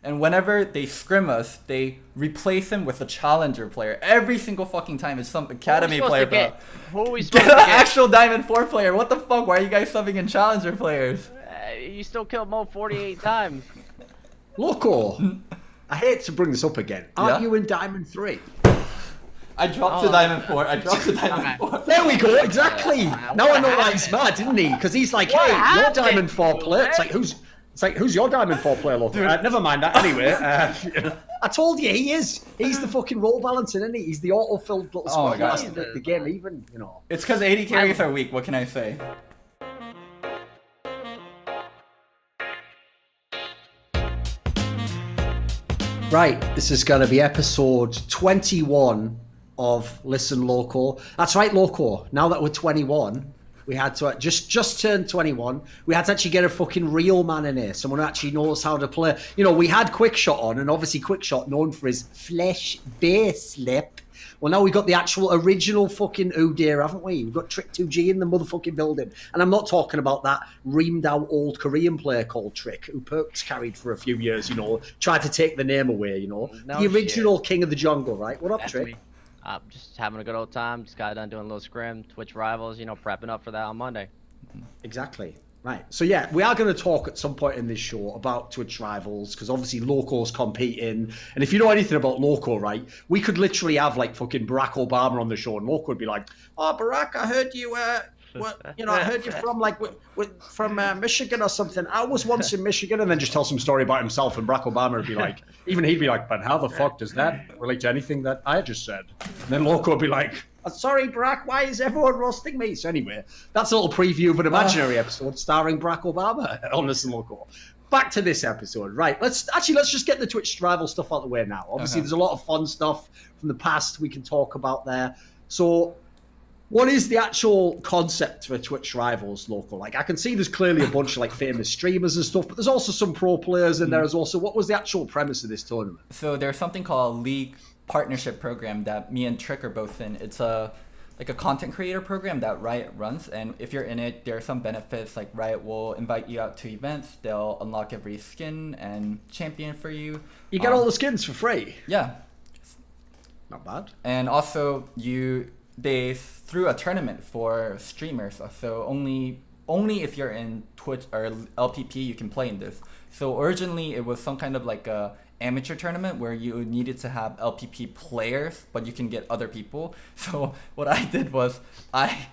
And whenever they scrim us, they replace him with a challenger player. Every single fucking time it's some academy player, bro. Who are we supposed Get to an get? actual Diamond 4 player. What the fuck? Why are you guys subbing in challenger players? You still killed Mo 48 times. Loco, I hate to bring this up again. Aren't you in Diamond 3? I dropped to Diamond 4. I dropped to Diamond 4. There we go, exactly. Now I know why he's mad, didn't he? Because he's like, What hey, you're happened? Diamond 4 player. It's like, who's your Diamond 4 player, Loco? Never mind that. Anyway, I told you, he is. He's the fucking role balancing, isn't he? He's the auto-filled little squad God. master to make the game even, you know. It's because 80 carries are weak. What can I say? Right, this is going to be episode 21 of Listen Loco. That's right, Loco. Now that we're 21, we had to just turn 21. We had to actually get a fucking real man in here, someone who actually knows how to play. You know, we had Quickshot on, and obviously Quickshot known for his flesh base lip. Well, now we've got the actual original fucking Udyr, haven't we? We've got Trick2G in the motherfucking building. And I'm not talking about that reamed out old Korean player called Trick, who Perks carried for a few years, you know, tried to take the name away, you know. No the original shit. king of the jungle, right? What up, That's Trick? me. Just having a good old time. Just got done doing a little scrim, Twitch rivals, you know, prepping up for that on Monday. Exactly. Right. So yeah, we are going to talk at some point in this show about Twitch rivals because obviously Loco's competing. And if you know anything about Loco, right, we could literally have like fucking Barack Obama on the show, and Loco would be like, "Oh, Barack, I heard you. I heard you from Michigan or something. I was once in Michigan," and then just tell some story about himself. And Barack Obama would be like, even he'd be like, "But how the fuck does that relate to anything that I just said?" And then Loco would be like, "Sorry, Barack, why is everyone roasting me?" So anyway, that's a little preview of an imaginary episode starring Barack Obama on Listen Loco. Back to this episode, right? Let's just get the Twitch rival stuff out of the way now. Obviously, there's a lot of fun stuff from the past we can talk about there. So, what is the actual concept for Twitch rivals, Local? Like, I can see there's clearly a bunch of like famous streamers and stuff, but there's also some pro players in there as well. So, what was the actual premise of this tournament? So there's something called a league partnership program that me and Trick are both in. It's a content creator program that Riot runs, and if you're in it, there are some benefits. Like Riot will invite you out to events. They'll unlock every skin and champion for you. You get all the skins for free. Yeah. Not bad. And also they threw a tournament for streamers. So only if you're in Twitch or LPP you can play in this. So originally it was some kind of like a amateur tournament where you needed to have LPP players, but you can get other people. So what I did was I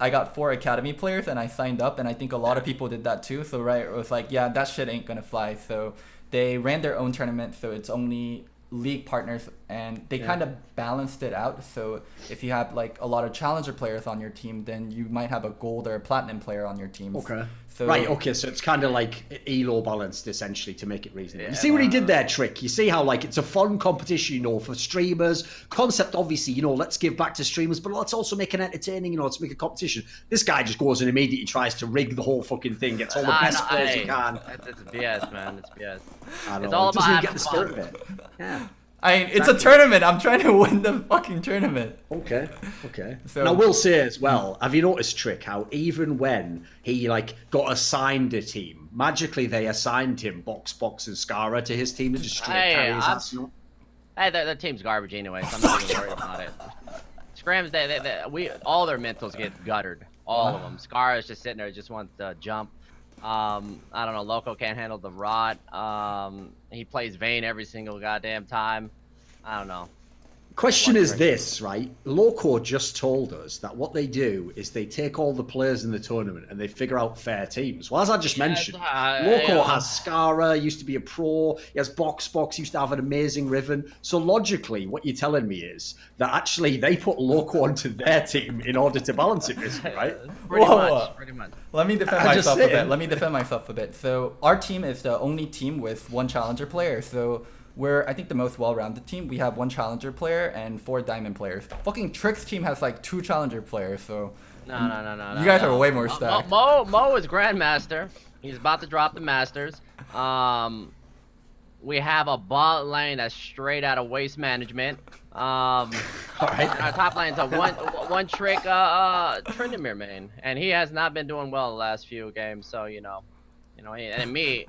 got 4 academy players and I signed up, and I think a lot of people did that too. So Riot was like, yeah, that shit ain't gonna fly. So they ran their own tournament, so it's only league partners, and they kind of balanced it out. So if you have like a lot of challenger players on your team, then you might have a gold or a platinum player on your team. Okay. So, right, okay, so it's kind of like ELO balanced essentially to make it reasonable. You see what he did there, Trick? You see how like it's a fun competition, you know, for streamers. Concept, obviously, you know, let's give back to streamers, but let's also make it entertaining, you know, let's make a competition. This guy just goes and immediately tries to rig the whole fucking thing, gets all the best players he can. It's BS, man. It's BS. I know, It's all it doesn't about get the spirit of having it. Yeah. I mean, it's a tournament. I'm trying to win the fucking tournament. Okay. So, and I will say as well, have you noticed, Trick, how even when he like got assigned a team, magically they assigned him Box and Scara to his team to just straight carry his ass, you know? Hey, the team's garbage anyway, so I'm not even worried about it. Scrims, all their mentals get guttered. All of them. Scar is just sitting there, just wants to jump. I don't know, Loco can't handle the rot. He plays Vayne every single goddamn time. I don't know. Question is this, right? Loco just told us that what they do is they take all the players in the tournament and they figure out fair teams. Well, as I just mentioned, Loco has Scara, used to be a pro. He has Box, used to have an amazing Riven. So logically, what you're telling me is that actually they put Loco onto their team in order to balance it, right? Pretty much. Let me defend myself a bit. So our team is the only team with 1 challenger player. So we're, I think, the most well-rounded team. We have 1 challenger player and 4 diamond players. Fucking Trick's team has like 2 challenger players, so No. you guys are way more stacked. Mo is grandmaster. He's about to drop the masters. We have a bot lane that's straight out of waste management. All right. Our top lane's a one trick Trindamere main, and he has not been doing well the last few games. So and me,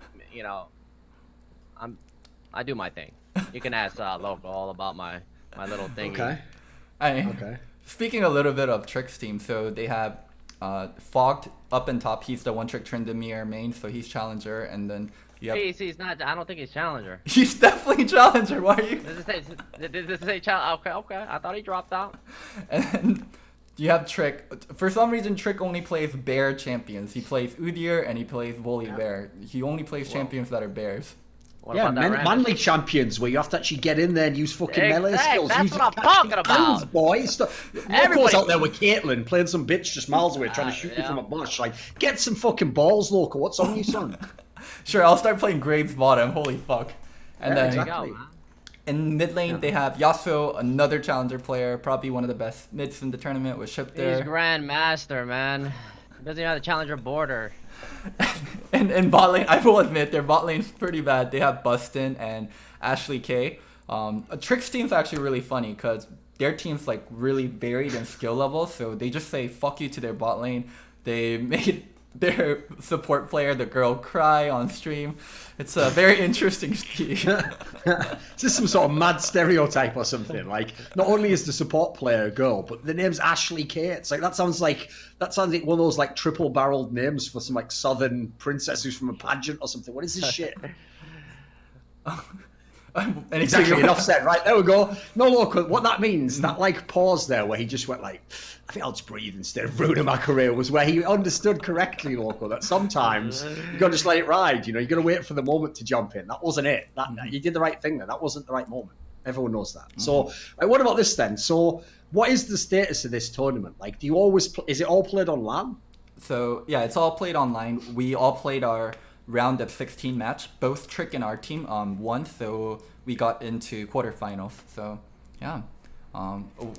I do my thing. You can ask Loco all about my little thingy. Okay. Okay. Speaking a little bit of Trick's team, so they have Fogged up in top. He's the one trick Tryndamere main, so he's challenger, and then you have... He's not. I don't think he's challenger. He's definitely challenger. Why are you? Does it say challenger? Okay. I thought he dropped out. And you have Trick. For some reason, Trick only plays bear champions. He plays Udyr and he plays Volibear. He only plays champions that are bears. What Yeah, about that manly champions where you have to actually get in there and use fucking melee skills. That's Use what your I'm talking catching about. hands, boys. Loco's out there with Caitlyn playing some bitch just miles away trying to shoot you from a bush. Like, get some fucking balls, Loco. What's on you, son? Sure, I'll start playing Graves bottom. Holy fuck. And then exactly. in mid lane, they have Yasuo, another challenger player, probably one of the best mids in the tournament with Ship there. He's Grandmaster, man. He doesn't even have the challenger border. And in bot lane, I will admit, their bot lane's pretty bad. They have Bustin and Ashley K. Trick's team's actually really funny because their team's like really varied in skill levels, so they just say fuck you to their bot lane. They made their support player, the girl, cry on stream. It's a very interesting scheme. Is this some sort of mad stereotype or something? Like, not only is the support player a girl, but the name's Ashley K. It's like that sounds like one of those like triple-barreled names for some like southern princess who's from a pageant or something. What is this shit? Exactly, enough said. Right, there we go. No, Loco, what that means, that like pause there where he just went like, I think I'll just breathe instead of ruining my career, was where he understood correctly, Loco, that sometimes you got to just let it ride, you know, you got to wait for the moment to jump in. That wasn't it. You did the right thing there. That wasn't the right moment. Everyone knows that. So, what about this then? So, what is the status of this tournament? Like, do you always, is it all played on LAN? So, yeah, it's all played online. We all played our round of 16 match. Both Trick and our team won, so we got into quarterfinals. So yeah,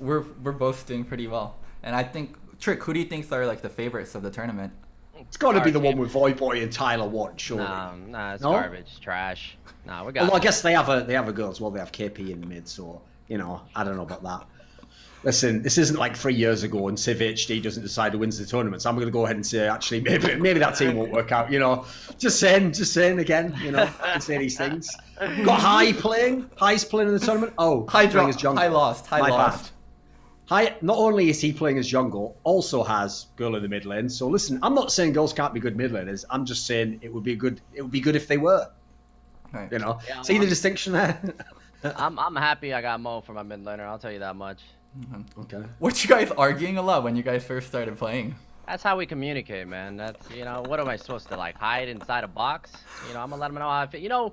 we're both doing pretty well. And I think Trick, who do you think are like the favorites of the tournament? It's got to be the one with Voyboy and Tyler Watt, surely. Nah, it's garbage, it's trash. Nah, we got. Although I guess they have a girl as well. They have KP in the mid, so you know, I don't know about that. Listen, this isn't like 3 years ago and Civ HD doesn't decide who wins the tournament. So I'm going to go ahead and say, actually, maybe that team won't work out. You know, just saying again. You know, I can say these things. Got High's playing in the tournament. Oh, High lost. High, not only is he playing as jungle, also has girl in the mid lane. So listen, I'm not saying girls can't be good mid laners. I'm just saying it would be good if they were. Right. You know, yeah, see the distinction there. I'm happy I got Mo for my mid laner. I'll tell you that much. Okay. Weren't you guys arguing a lot when you guys first started playing? That's how we communicate, man. That's, you know, what am I supposed to, like, hide inside a box? You know, I'm gonna let him know how I feel. You know,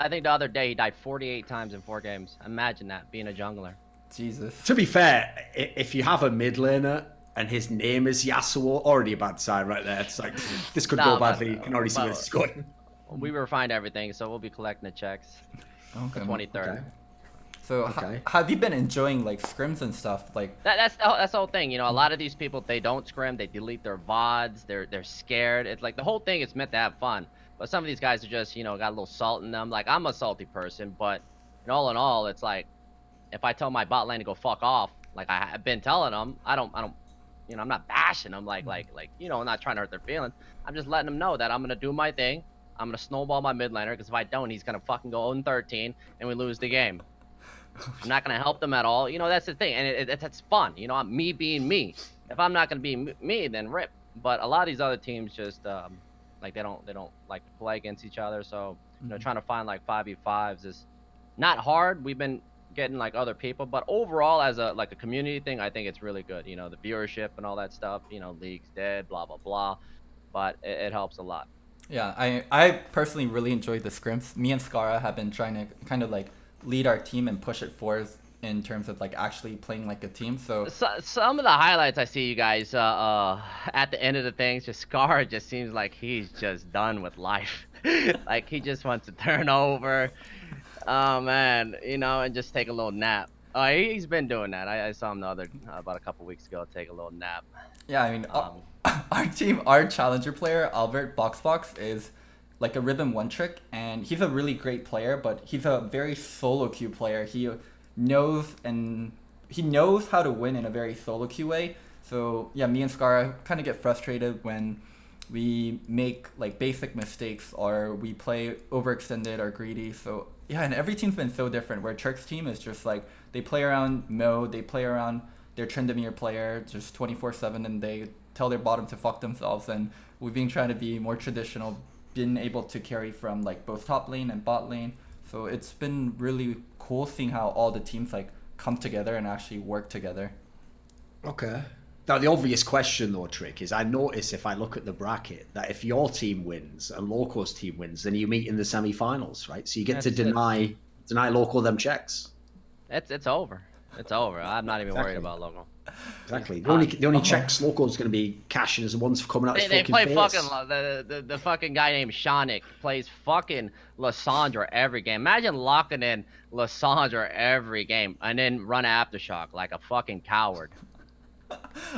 I think the other day he died 48 times in 4 games. Imagine that, being a jungler. Jesus. To be fair, if you have a mid laner and his name is Yasuo, already a bad sign right there. It's like, this could go badly. You can already see where this is going. We refined everything, so we'll be collecting the checks. Okay. The 23rd. Okay. So have you been enjoying like scrims and stuff? Like that's the whole thing. You know, a lot of these people, they don't scrim, they delete their VODs, they're scared. It's like the whole thing is meant to have fun. But some of these guys are just, you know, got a little salt in them. Like, I'm a salty person, but in all, it's like, if I tell my bot lane to go fuck off, like I've been telling them, I don't, you know, I'm not bashing them, like, you know, I'm not trying to hurt their feelings. I'm just letting them know that I'm gonna do my thing. I'm gonna snowball my mid laner, because if I don't, he's gonna fucking go 0-13 and we lose the game. I'm not gonna help them at all. You know, that's the thing, and it's fun. You know, I'm me being me. If I'm not gonna be me, then rip. But a lot of these other teams just like they don't like to play against each other. So you know, trying to find like 5v5s is not hard. We've been getting like other people, but overall, as a community thing, I think it's really good. You know, the viewership and all that stuff. You know, league's dead, blah blah blah, but it helps a lot. Yeah, I personally really enjoyed the scrims. Me and Skara have been trying to kind of like lead our team and push it forward in terms of like actually playing like a team. So some of the highlights I see you guys at the end of the things, just Scar just seems like he's just done with life. Like he just wants to turn over. Oh man, you know, and just take a little nap. He's been doing that. I saw him about a couple weeks ago take a little nap. Yeah, I mean, our team, our challenger player Albert Boxbox is like a rhythm one trick, and he's a really great player, but he's a very solo queue player. He knows how to win in a very solo queue way. So yeah, me and Skara kind of get frustrated when we make like basic mistakes, or we play overextended or greedy. So yeah, and every team's been so different. Where Trick's team is just like they play around mode, they play around their Tryndamere player just 24/7, and they tell their bottom to fuck themselves. And we've been trying to be more traditional, been able to carry from like both top lane and bot lane. So it's been really cool seeing how all the teams like come together and actually work together. Okay. Now, the obvious question, though, Trick, is I notice if I look at the bracket that if your team wins and Loco's team wins, then you meet in the semi-finals, right? So you get to deny Loco them checks. It's over. It's over. I'm not even worried about Loco. Exactly. The only checks Loco's going to be cashing is the ones for coming out. They play fucking the fucking guy named Shonic plays fucking Lissandra every game. Imagine locking in Lissandra every game and then run Aftershock like a fucking coward.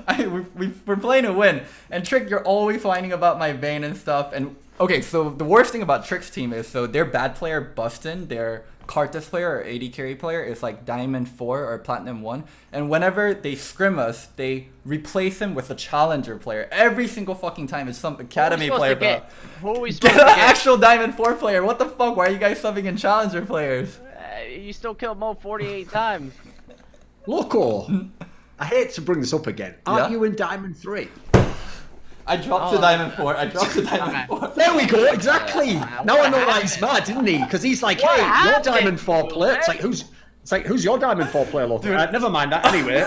We're playing to win, and Trick, you're always whining about my Vayne and stuff. And okay, so the worst thing about Trick's team is, so their bad player Bustin, their Karthus player or AD carry player is like Diamond 4 or Platinum 1, and whenever they scrim us, they replace him with a challenger player every single fucking time. It's some academy player. Who are we supposed to get? get? Actual Diamond 4 player. What the fuck? Why are you guys subbing in challenger players? You still killed Mo 48 times. Loco, I hate to bring this up again. Aren't you in Diamond 3? I dropped to Diamond 4. I dropped to Diamond 4. There we go, exactly. Now I know why he's mad, didn't he? Because he's like, hey, you're Diamond 4 player. It's like, who's your Diamond 4 player, Loco? Never mind that anyway.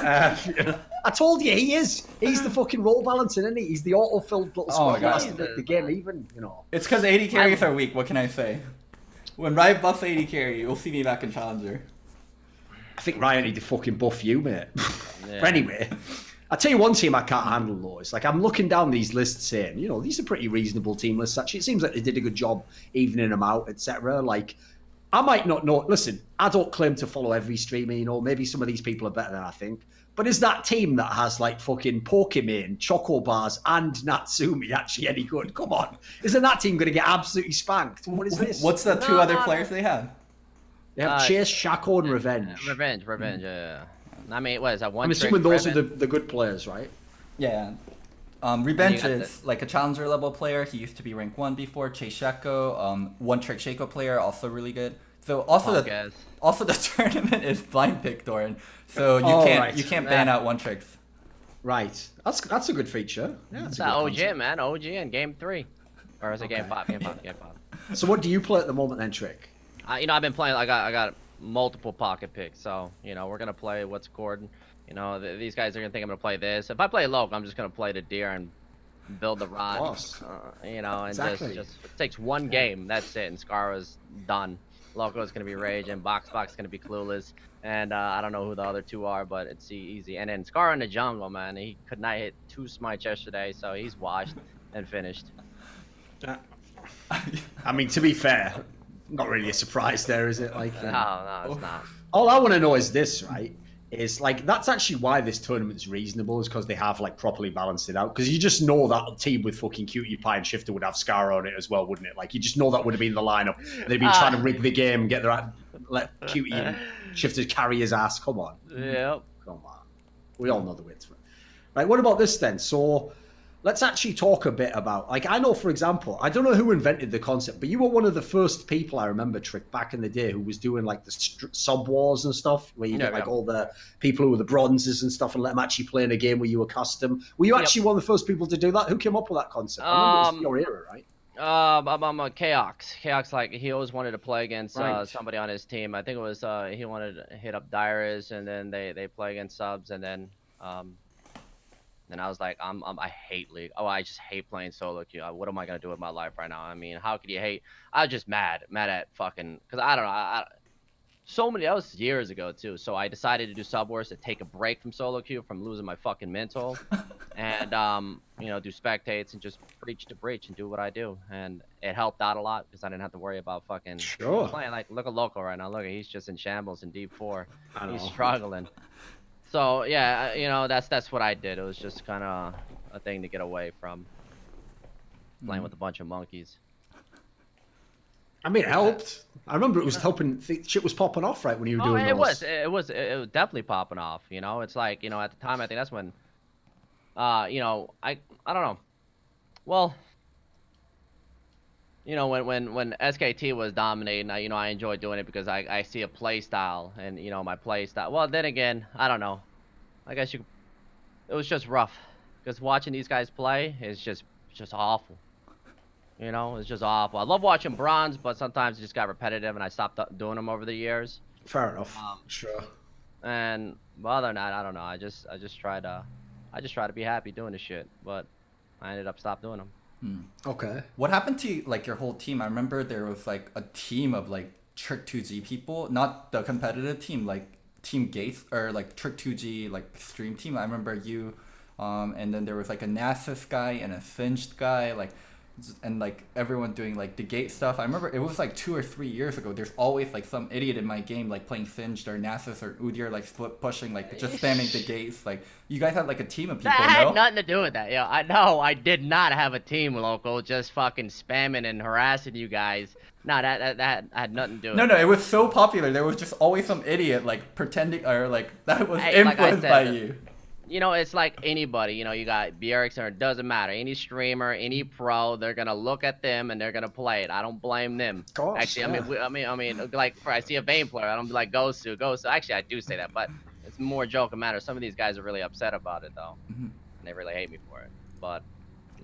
I told you, he is. He's the fucking role balancer, isn't he? He's the auto-filled little squad that has to make the game even, you know. It's because AD carries are weak, what can I say? When Riot buffs AD carry, you'll see me back in Challenger. I think Riot need to fucking buff you, mate. But anyway, I'll tell you one team I can't handle, though. It's like I'm looking down these lists saying, you know, these are pretty reasonable team lists. Actually, it seems like they did a good job evening them out, etc. Like, I might not know. Listen, I don't claim to follow every streamer, you know. Maybe some of these people are better than I think. But is that team that has, like, fucking Pokemon, Choco Bars, and Natsumi actually any good? Come on. Isn't that team going to get absolutely spanked? What is this? What's the two other players they have? They have Chase, Shaco, and Revenge. Revenge, yeah. I mean, what is that one? I'm assuming those are the good players, right? Yeah. Revenge is like a challenger level player. He used to be rank 1 before. Chase Shaco, one trick Shaco player, also really good. So also the tournament is blind pick, Doran. So you can't ban out one tricks. Right. That's a good feature. Yeah, that's a good OG, concept. man. OG in game 3. Or is it game 5? Game 5. So what do you play at the moment then, Trick? You know, I've been playing. I got multiple pocket picks, so you know we're gonna play what's scored. You know, these guys are gonna think I'm gonna play this. If I play Loco, I'm just gonna play the deer and build the rod. You know, and just it takes one game. That's it. And Scarra's done. Loco's gonna be rage, and Box gonna be clueless. And I don't know who the other two are, but it's easy. And then Scarra in the jungle, man. He could not hit 2 smites yesterday, so he's washed and finished. I mean, to be fair, not really a surprise there, is it? Like, no, it's not. All I want to know is this, right? Is like that's actually why this tournament's reasonable, is because they have like properly balanced it out. Because you just know that team with fucking Cutie Pie and Shifter would have Scar on it as well, wouldn't it? Like you just know that would have been the lineup. They've been trying to rig the game, get let Cutie and Shifter carry his ass. Come on. Yep. Come on. We all know the way through. Right. What about this then? So let's actually talk a bit about, like, I know, for example, I don't know who invented the concept, but you were one of the first people I remember, Trick, back in the day who was doing, like, the sub wars and stuff, where you get, like, all the people who were the bronzes and stuff and let them actually play in a game where you were custom. Were you actually one of the first people to do that? Who came up with that concept? I remember it was your era, right? I'm a Chaos. Chaos, like, he always wanted to play against somebody on his team. I think it was, he wanted to hit up Dyrus, and then they play against subs, and then, and I was like, I hate League. Oh, I just hate playing solo queue. What am I gonna do with my life right now? I mean, how could you hate? I was just mad at fucking, cause I don't know. So many, that was years ago too. So I decided to do sub wars to take a break from solo queue, from losing my fucking mental, and you know, do spectates and just breach to breach and do what I do. And it helped out a lot because I didn't have to worry about fucking playing. Like, look at Loco right now. Look, he's just in shambles in D4. He's struggling. So yeah, you know, that's what I did. It was just kind of a thing to get away from playing with a bunch of monkeys. I mean, it helped. I remember it was helping. Shit was popping off right when you were doing those. It was definitely popping off. You know, it's like, you know, at the time I think that's when, you know, I don't know. Well, you know, when SKT was dominating, I enjoy doing it because I see a play style, and my play style. Well, then again, I don't know. I guess it was just rough because watching these guys play is just awful. It's just awful. I love watching bronze, but sometimes it just got repetitive, and I stopped doing them over the years. Fair enough. Um, Sure. and well, other than that, I don't know. I just try to be happy doing this shit, but I ended up stop doing them. Okay. What happened to like your whole team? I remember there was like a team of like Trick2G people, not the competitive team, like Team Gates or like Trick2G like stream team. I remember you, and then there was like a Nasus guy and a Singed guy, like, and like everyone doing like the gate stuff. I remember it was like 2 or 3 years ago. There's always like some idiot in my game like playing Singed or Nasus or Udyr like split pushing like just spamming the gates. Like you guys had like a team of people. That had No? nothing to do with that. I know I did not have a team, Local, just fucking spamming and harassing you guys. No, that had nothing to do with No, it. no, it was so popular. There was just always some idiot like pretending or like that was Hey, like I influenced said, by you. It's like anybody. You got Bjergsen, it doesn't matter. Any streamer, any pro, they're gonna look at them and they're gonna play it. I don't blame them. Of course, Actually, yeah. I mean, like, I see a Vayne player, I don't be like, goes to. Actually, I do say that, but it's more joke and matter. Some of these guys are really upset about it though, and they really hate me for it. But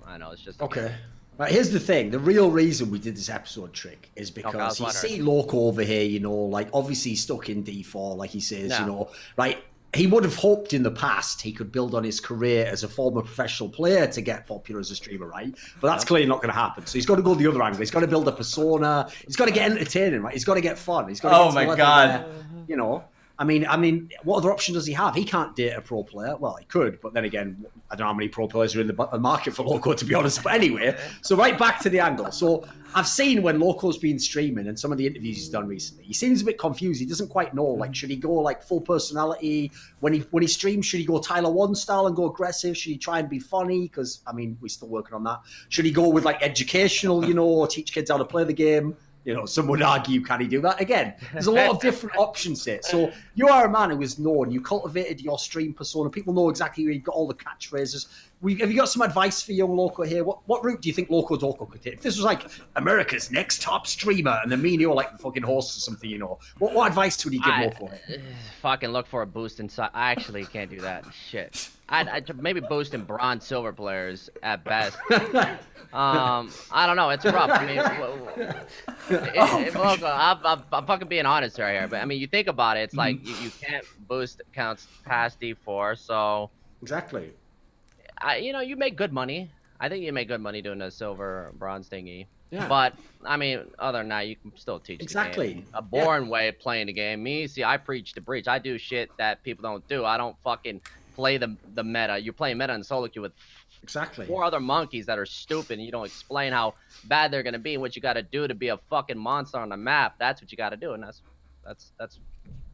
I know it's just Okay. Right, here's the thing. The real reason we did this episode, Trick, is Okay, I because was you wondering. see Loco over here, like obviously he's stuck in D4, like he says, Yeah. right? He would have hoped in the past he could build on his career as a former professional player to get popular as a streamer, right? But that's clearly not going to happen. So he's got to go the other angle. He's got to build a persona. He's got to get entertaining, right? He's got to get fun. He's got to Oh get to my the level God. where, I mean, what other option does he have? He can't date a pro player. Well, he could, but then again, I don't know how many pro players are in the market for Loco, to be honest. But anyway, so right back to the angle. So I've seen when Loco's been streaming and some of the interviews he's done recently, he seems a bit confused. He doesn't quite know, like, should he go like full personality? When he streams, should he go Tyler 1 style and go aggressive? Should he try and be funny? Because, I mean, we're still working on that. Should he go with like educational, teach kids how to play the game? Some would argue, can he do that? Again, there's a lot of different options here. So you are a man who is known. You cultivated your stream persona. People know exactly where you've got all the catchphrases. Have you got some advice for young Loco here? What route do you think Locodoco could take? If this was like America's next top streamer and then me and you are like the fucking hosts or something, what advice would you give Loco here? Fucking look for a boost inside. I actually can't do that. Shit. I'd maybe boost in bronze, silver players at best. I don't know. It's rough. I mean, look, I'm fucking being honest right here. But I mean, you think about it. It's like you can't boost accounts past D4. So Exactly. you make good money. I think you make good money doing a silver bronze thingy. Yeah. But I mean, other than that, you can still teach Exactly. the game. A boring way of playing the game. I preach the breach. I do shit that people don't do. I don't fucking play the meta. You're playing meta in solo queue with Exactly. 4 other monkeys that are stupid, and you don't explain how bad they're gonna be and what you got to do to be a fucking monster on the map. That's what you got to do, and that's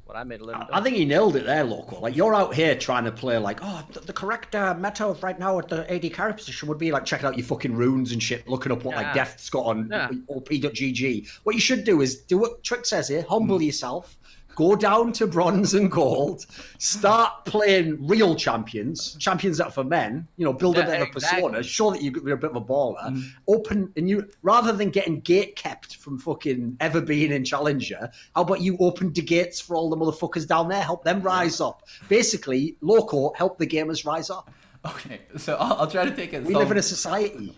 what I made a living doing. I think he nailed it there, Loco. Like, you're out here trying to play like, the correct meta right now at the AD carry position would be like checking out your fucking runes and shit, looking up what like Death's got on op.gg. What you should do is do what Trick says here, humble yourself, go down to bronze and gold, start playing real champions that are for men, build a bit of a persona, show that you're a bit of a baller, open, and you, rather than getting gate kept from fucking ever being in Challenger, how about you open the gates for all the motherfuckers down there, help them rise up. Basically, Loco, help the gamers rise up. Okay, so I'll try to take it. We live in a society.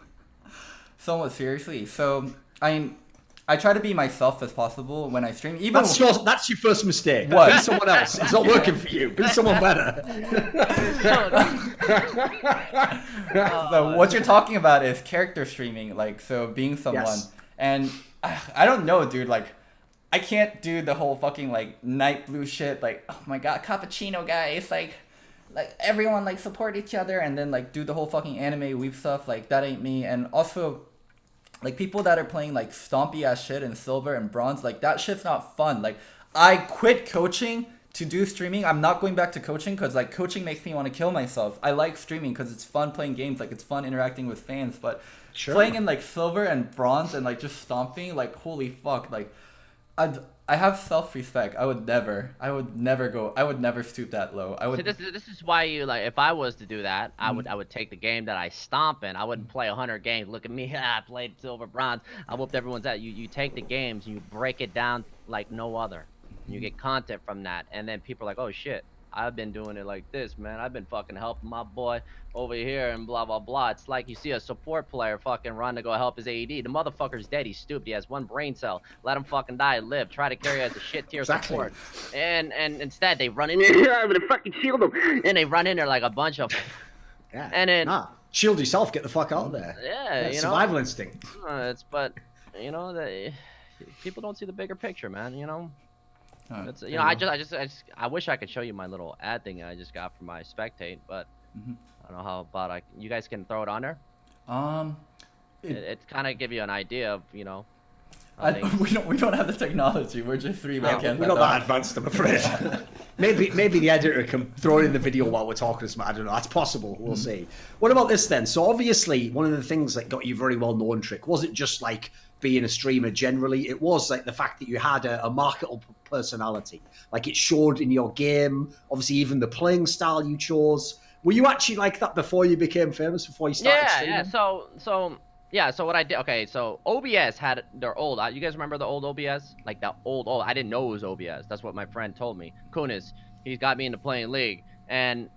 Somewhat seriously. So I try to be myself as possible when I stream. Even That's your first mistake. What? Be someone else. It's not working for you. Be someone better. So what you're talking about is character streaming, like, so being someone. Yes. And I don't know, dude, like, I can't do the whole fucking like night blue shit, like, oh my god, cappuccino guys, like everyone like support each other, and then like do the whole fucking anime weep stuff. Like, that ain't me. And also, like, people that are playing like stompy ass shit in silver and bronze, like, that shit's not fun. Like, I quit coaching to do streaming. I'm not going back to coaching because like coaching makes me want to kill myself. I like streaming because it's fun playing games, like it's fun interacting with fans, but playing in like silver and bronze and like just stomping, like, holy fuck, like I have self-respect. I would never stoop that low. I would. See, this is why you like. If I was to do that, I would take the game that I stomp in. I wouldn't play 100 games. Look at me, I played silver, bronze. I whooped everyone's ass. You take the games and you break it down like no other. You get content from that, and then people are like, oh shit, I've been doing it like this, man. I've been fucking helping my boy over here and blah blah blah. It's like you see a support player fucking run to go help his AED. The motherfucker's dead. He's stupid. He has one brain cell. Let him fucking die. Live. Try to carry as a shit tier support. And instead they run in there. I'm gonna fucking shield him. And they run in there like a bunch of. Yeah. And then shield yourself. Get the fuck out of there. Yeah, you know. Survival instinct. But you know people don't see the bigger picture, man. You know. It's, you know, I wish I could show you my little ad thing I just got from my spectate, but I don't know how about you guys can throw it on there. It kind of give you an idea of, you know. We don't have the technology. We're just three. We're not that advanced, I'm afraid. maybe the editor can throw it in the video while we're talking. I don't know. That's possible. We'll see. What about this then? So obviously, one of the things that got you very well known, Trick, wasn't just like being a streamer generally. It was like the fact that you had a marketable personality. Like it showed in your game. Obviously, even the playing style you chose. Were you actually like that before you became famous? Before you started streaming? Yeah. So what I did, okay, so OBS had their old, you guys remember the old OBS? Like the old, I didn't know it was OBS. That's what my friend told me. Kunis, he's got me into playing League. And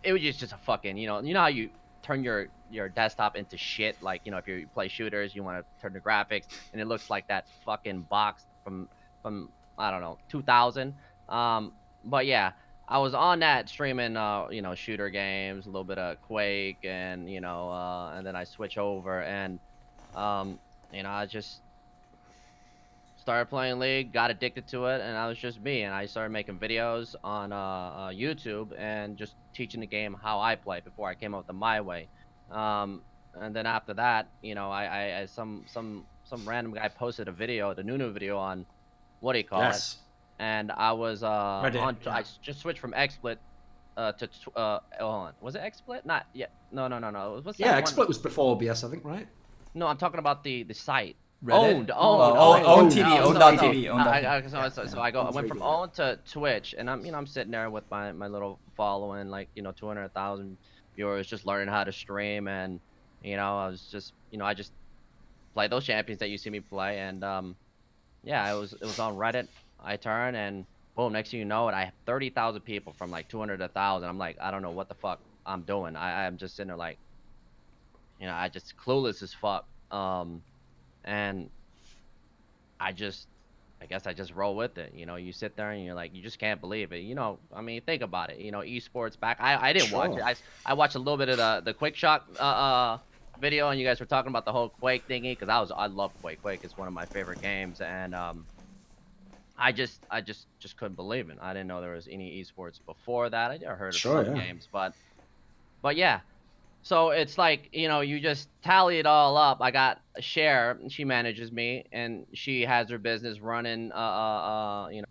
it was just a fucking, you know how you turn your desktop into shit? Like, you know, if you play shooters, you want to turn the graphics, and it looks like that fucking box from I don't know, 2000. But yeah. I was on that streaming, you know, shooter games, a little bit of Quake, and you know, and then I switch over, and you know, I just started playing League, got addicted to it, and I was just me, and I started making videos on YouTube and just teaching the game how I play before I came up with my way. And then after that, you know, some random guy posted a video, the new video on what do you call it? And I was I just switched from XSplit to hold on. Was it XSplit? Not yet. No. What's that XSplit was before OBS, I think, right? No, I'm talking about the site. Reddit? Owned TV, owned.tv. So I went from owned to Twitch, and I'm sitting there with my little following, like, you know, 200,000 viewers, just learning how to stream, and you know, I was just, you know, I just play those champions that you see me play, and yeah, it was on Reddit. I turn, and boom, next thing you know it, I have 30,000 people from like 200 to 1,000. I'm like, I don't know what the fuck I'm doing. I'm just sitting there like, you know, I just clueless as fuck. And I guess I just roll with it. You know, you sit there and you're like, you just can't believe it. You know, I mean, think about it. You know, esports back. I didn't watch it. I watched a little bit of the Quick Shot video, and you guys were talking about the whole Quake thingy, because I love Quake. Quake is one of my favorite games, and I just couldn't believe it. I didn't know there was any esports before that. I never heard of some games, but yeah. So it's like, you know, you just tally it all up. I got a Cher, she manages me, and she has her business running, you know,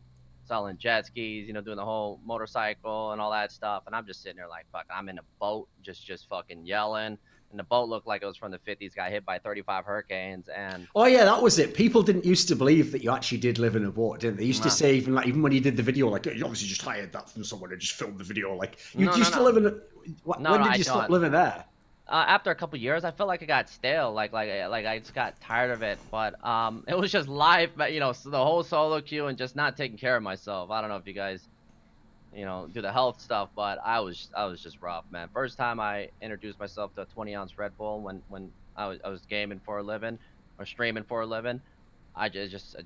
selling jet skis, you know, doing the whole motorcycle and all that stuff. And I'm just sitting there like, fuck, I'm in a boat, just fucking yelling. And the boat looked like it was from the 50s, got hit by 35 hurricanes, and oh yeah, that was it. People didn't used to believe that you actually did live in a boat, didn't they? They used to say even when you did the video, like, you obviously just hired that from someone and just filmed the video. Like, you used to live in a. When did you stop living there? After a couple years, I felt like it got stale. Like I just got tired of it. But it was just life, you know, so the whole solo queue and just not taking care of myself. I don't know if you guys, you know, do the health stuff, but I was just rough, man. First time I introduced myself to a 20-ounce Red Bull when I was gaming for a living or streaming for a living, I just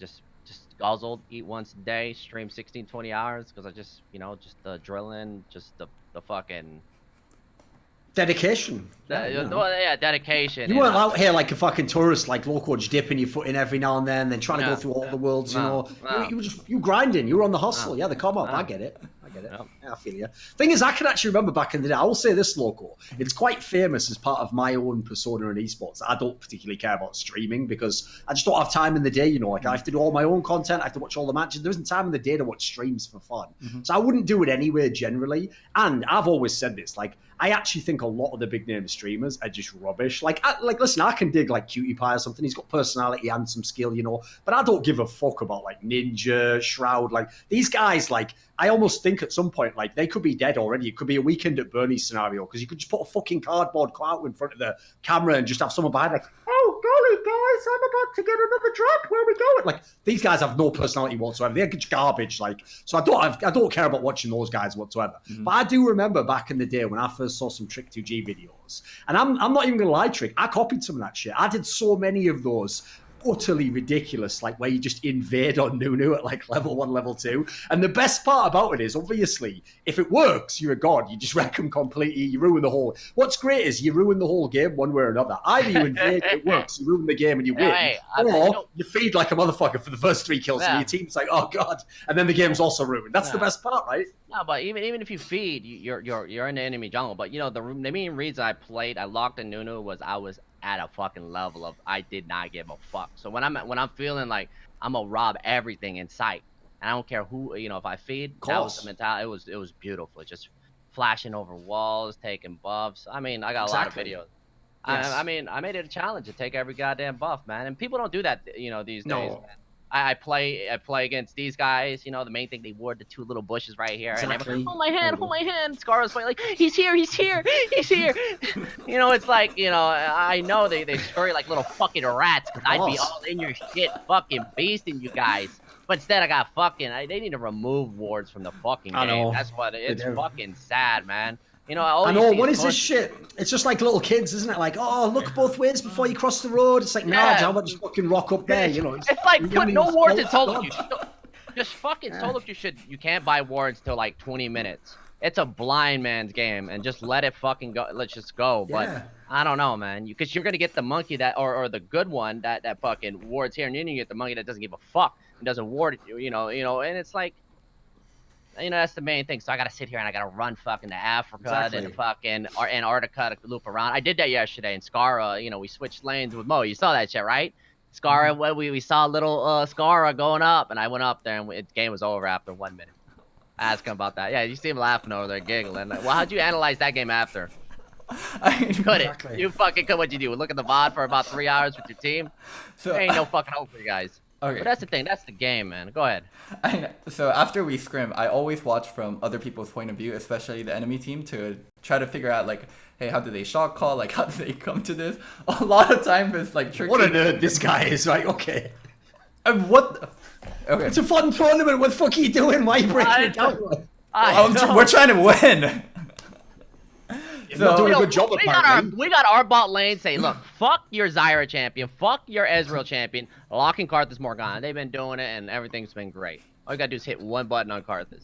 guzzled, eat once a day, stream 16-20 hours, because I just, you know, just the adrenaline, just the fucking dedication. Yeah, dedication. You weren't out here like a fucking tourist, like Loco, just dipping your foot in every now and then trying to go through all the worlds. You know, you were grinding. You were on the hustle. Yeah, the come up. I get it. Yeah, I feel you. Thing is, I can actually remember back in the day. I will say this, Loco. It's quite famous as part of my own persona in esports. I don't particularly care about streaming because I just don't have time in the day. You know, like I have to do all my own content. I have to watch all the matches. There isn't time in the day to watch streams for fun. So I wouldn't do it anyway, generally. And I've always said this, like, I actually think a lot of the big name streamers are just rubbish. Like listen, I can dig like Cutie Pie or something. He's got personality and some skill, you know. But I don't give a fuck about like Ninja, Shroud. Like these guys, like I almost think at some point like they could be dead already. It could be a Weekend at Bernie's scenario because you could just put a fucking cardboard clout in front of the camera and just have someone behind like, oh golly guys, I'm about to get another drop. Where are we going? Like these guys have no personality whatsoever. They're just garbage. Like so, I don't care about watching those guys whatsoever. Mm-hmm. But I do remember back in the day when I first saw some Trick2G videos, and I'm not even gonna lie, Trick. I copied some of that shit. I did so many of those. Utterly ridiculous, like where you just invade on Nunu at like level 1, level 2. And the best part about it is, obviously, if it works, you're a god. You just wreck them completely. You ruin the whole. What's great is you ruin the whole game one way or another. Either you invade, it works, you ruin the game and you win, or you feed like a motherfucker for the first 3 kills, and your team's like, oh god, and then the game's also ruined. That's the best part, right? No, but even if you feed, you're in the enemy jungle. But you know the main reason I locked in Nunu was I was at a fucking level of I did not give a fuck. So when I'm feeling like I'm gonna rob everything in sight, and I don't care who, you know, if I feed, that was the mentality. It was beautiful, just flashing over walls, taking buffs. I mean, I got a lot of videos. Yes. I mean, I made it a challenge to take every goddamn buff, man. And people don't do that, you know, these days. Man. I play against these guys. You know, the main thing, they ward the 2 little bushes right here. Exactly. And hold my hand. Scar was playing like, he's here. You know, it's like, you know, I know they scurry like little fucking rats because I'd be all in your shit, fucking beasting you guys. But instead, I got fucking. They need to remove wards from the fucking game. That's what it's fucking sad, man. You know, I know, what is this shit? It's just like little kids, isn't it? Like, oh, look both ways before you cross the road. It's like, nah, how about just fucking rock up there, you know? It's like put no wards in solo queue. Just fucking solo queue shit. You can't buy wards till like 20 minutes. It's a blind man's game, and just let it fucking go. Let's just go. But I don't know, man. Because you're gonna get the monkey that, or the good one that fucking wards here, and then you get the monkey that doesn't give a fuck and doesn't ward you. You know, and it's like. You know, that's the main thing. So I gotta sit here and I gotta run fucking to Africa, then fucking Antarctica to loop around. I did that yesterday in Skara. You know, we switched lanes with Mo. You saw that shit, right? Skara, we saw little Skara going up, and I went up there, and the game was over after 1 minute. I asked him about that. Yeah, you see him laughing over there, giggling. Like, well, how'd you analyze that game after? Couldn't. You fucking could. What'd you do? Look at the VOD for about 3 hours with your team? So there ain't no fucking hope for you guys. Okay. But that's the thing. That's the game, man. Go ahead. So after we scrim, I always watch from other people's point of view, especially the enemy team, to try to figure out, like, hey, how do they shot call? Like, how do they come to this? A lot of times it's like tricky. What a nerd this guy is, right? Okay. What? Okay. It's a fun tournament. What the fuck are you doing? Why are you breaking it down? We're trying to win. So, not doing a good job, we got our bot lane say, look, fuck your Zyra champion, fuck your Ezreal champion, locking Karthus Morgana. They've been doing it, and everything's been great. All you gotta do is hit one button on Karthus.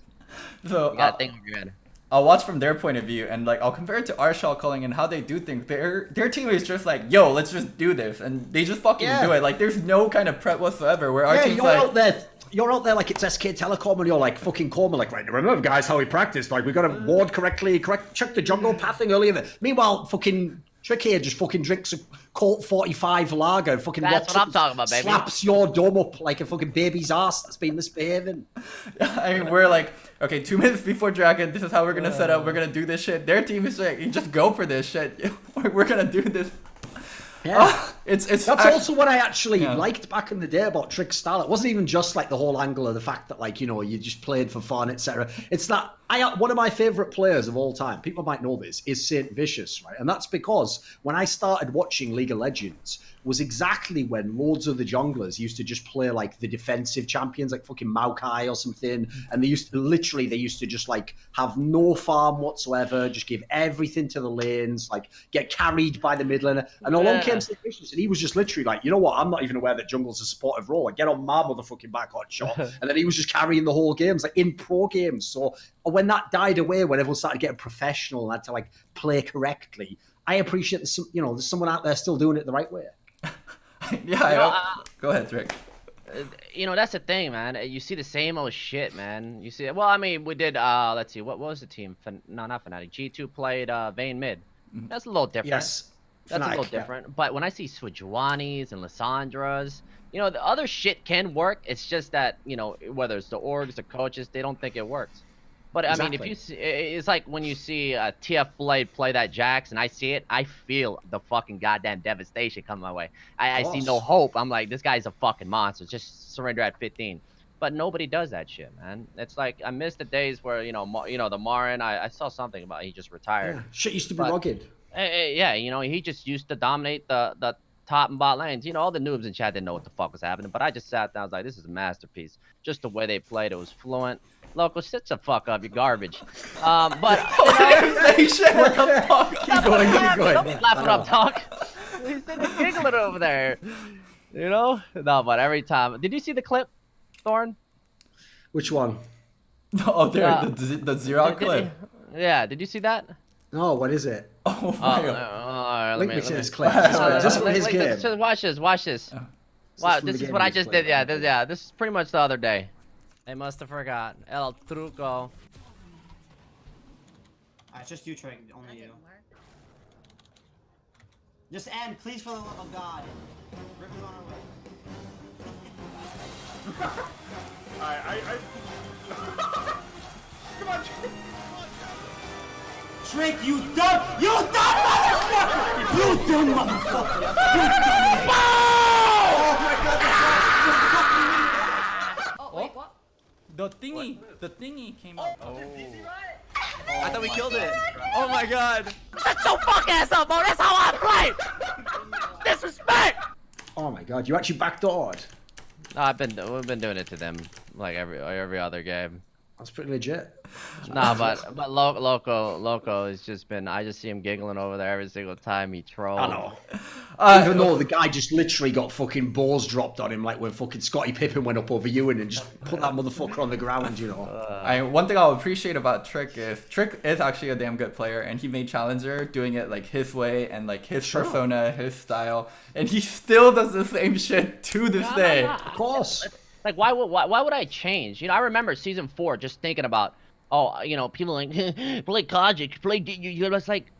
So you gotta think of your head. I'll watch from their point of view, and like I'll compare it to our shot calling and how they do things. Their team is just like, yo, let's just do this, and they just fucking do it. Like there's no kind of prep whatsoever. Where our team's like, you're out there like it's SK Telecom, and you're like fucking Coma, like, right, remember guys how we practiced, like we got to ward correctly, check the jungle pathing earlier. Meanwhile, fucking Trick here just fucking drinks a Colt 45 lager, fucking that's what I'm talking about, baby. Slaps your dome up like a fucking baby's ass that's been misbehaving. I mean, we're like, okay, 2 minutes before Dragon, this is how we're gonna set up, we're gonna do this shit. Their team is like, you just go for this shit. We're gonna do this. Yeah, that's also what I actually liked back in the day about Trick's style. It wasn't even just like the whole angle of the fact that, like, you know, you just played for fun, etc. It's that one of my favorite players of all time, people might know this, is Saint Vicious, right? And that's because when I started watching League of Legends was exactly when loads of the junglers used to just play like the defensive champions, like fucking Maokai or something, and they used to just like have no farm whatsoever, just give everything to the lanes, like get carried by the mid laner. And along came Saint Vicious, and he was just literally like, you know what, I'm not even aware that jungle's a supportive role. Like, get on my motherfucking back hot shot. And then he was just carrying the whole games, like in pro games. So when that died away, when everyone started getting professional and had to like play correctly, I appreciate there's someone out there still doing it the right way. Go ahead, Rick. You know, that's the thing, man. You see the same old shit, man. You see, well, I mean, we did, let's see, what was the team? No, not Fnatic. G2 played Vayne mid. That's a little different. Yes. That's Fnatic, a little different. But when I see Swijuanis and Lissandras, you know, the other shit can work. It's just that, you know, whether it's the orgs, the coaches, they don't think it works. But I mean, if Exactly. you see, it's like when you see TF Blade play that Jax, and I see it, I feel the fucking goddamn devastation coming my way. I see no course. hope. I'm like, this guy's a fucking monster. Just surrender at 15. But nobody does that shit, man. It's like I miss the days where the Marin. I saw something about he just retired. Yeah, shit used to be But rugged. yeah, he just used to dominate the top and bot lanes. All the noobs in chat didn't know what the fuck was happening, but I just sat down. I was like, this is a masterpiece. Just the way they played, it was fluent. Loco, sit the fuck up, you garbage. But Say shit, what the fuck? Keep going, keep going. Don't be laughing up, talk. He's sitting giggling over there. No, but every time. Did you see the clip, Thorn? Which one? Oh, there, the Xerox clip. Yeah, did you see that? No, what is it? Oh my god. Link me to this clip. Just from his game. Just watch this. Watch this. Wow, from the this is game what I he's just playing. did. Yeah, this is pretty much the other day. They must have forgot. El truco. It's just you, Trick. Only you. Just end, please, for the love of God. Rip is on our way. I Come on, Trick, you dumb motherfucker! You dumb motherfucker! You dumb Oh, wait, what? The thingy came up. Oh. I thought we killed it. Oh my god. That's so fuck ass up, bro. That's how I play. Disrespect. Oh my god, you actually backdoored. No, we've been doing it to them like every other game. That's pretty legit. Nah, but Loco has just been. I just see him giggling over there every single time he trolls. I know. Even though the guy just literally got fucking balls dropped on him, like when fucking Scottie Pippen went up over Ewan and just put that motherfucker on the ground, One thing I'll appreciate about Trick is actually a damn good player, and he made Challenger doing it like his way and like his persona, his style, and he still does the same shit to this day. Of course. Like why would I change? I remember season 4 just thinking about, people like play Kha'Zix, play it's like,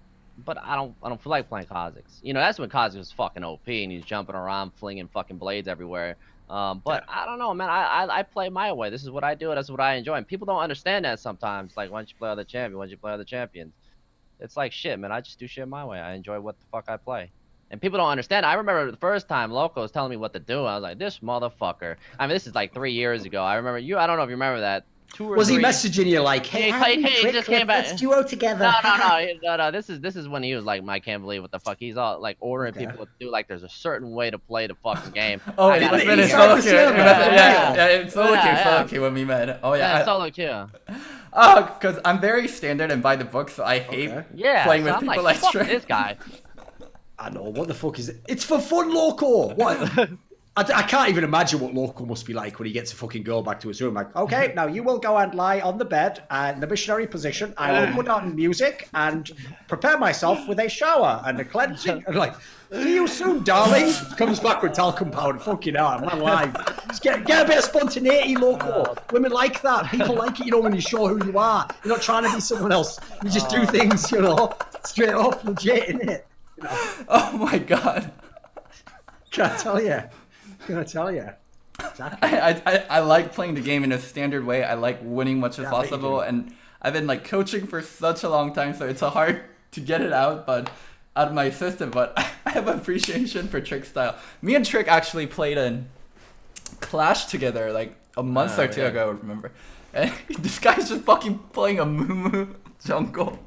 but I don't feel like playing Kha'Zix. That's when Kha'Zix was fucking OP and he's jumping around flinging fucking blades everywhere. But I don't know, man. I play my way. This is what I do. That's what I enjoy. And people don't understand that sometimes. Like, why don't you play other champions? Why don't you play other champions? It's like shit, man. I just do shit my way. I enjoy what the fuck I play. And people don't understand. I remember the first time Loco was telling me what to do. I was like, this motherfucker. I mean, this is like 3 years ago. I remember you. I don't know if you remember that. 2 or Was 3. he messaging you like, hey, he just came back. let's duo together? No. This is when he was like, I can't believe what the fuck. He's all like ordering people to do like there's a certain way to play the fucking game. Oh, I gotta it's be been in here. solo queue. Yeah. It's solo queue when we met. Oh yeah. Solo queue. Because I'm very standard and by the book, so I hate playing with I'm people like fuck Trick. this guy. I know, what the fuck is it? It's for fun, Loco! What? I can't even imagine what Loco must be like when he gets a fucking girl back to his room. Like, okay, now you will go and lie on the bed in the missionary position. I will put on music and prepare myself with a shower and a cleansing. And like, see you soon, darling. Comes back with talcum powder. Fucking hell, I'm not lying. Just get a bit of spontaneity, Loco. Women like that. People like it, when you show who you are. You're not trying to be someone else. You just do things, straight off, legit, innit? Oh my god. Can I tell you? Exactly. I like playing the game in a standard way. I like winning much as possible, and I've been like coaching for such a long time, so it's hard to get it out of my system. But I have appreciation for Trick style. Me and Trick actually played in Clash together like a month or two ago, remember? And this guy's just fucking playing a Moo jungle,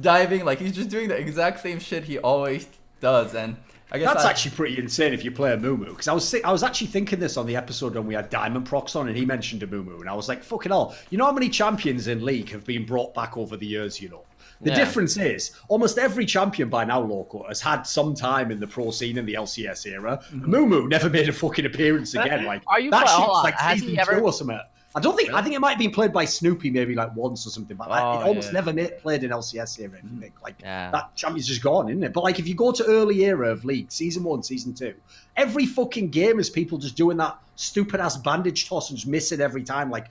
diving, like he's just doing the exact same shit he always does. And I guess that's actually pretty insane if you play a Moo, because I was actually thinking this on the episode when we had Diamond Prox on and he mentioned a Moo, and I was like, fucking hell, how many champions in League have been brought back over the years, The difference is, almost every champion by now, Loco, has had some time in the pro scene in the LCS era. Moo never made a fucking appearance again. Like, Are you that shit's hold on, like has season he ever- 2 or something. I think it might have been played by Snoopy maybe like once or something, but it almost never played in LCS era, if you think. Like, that champion's just gone, isn't it? But like, if you go to early era of League, Season 1, Season 2, every fucking game is people just doing that stupid-ass bandage toss and just missing every time. Like,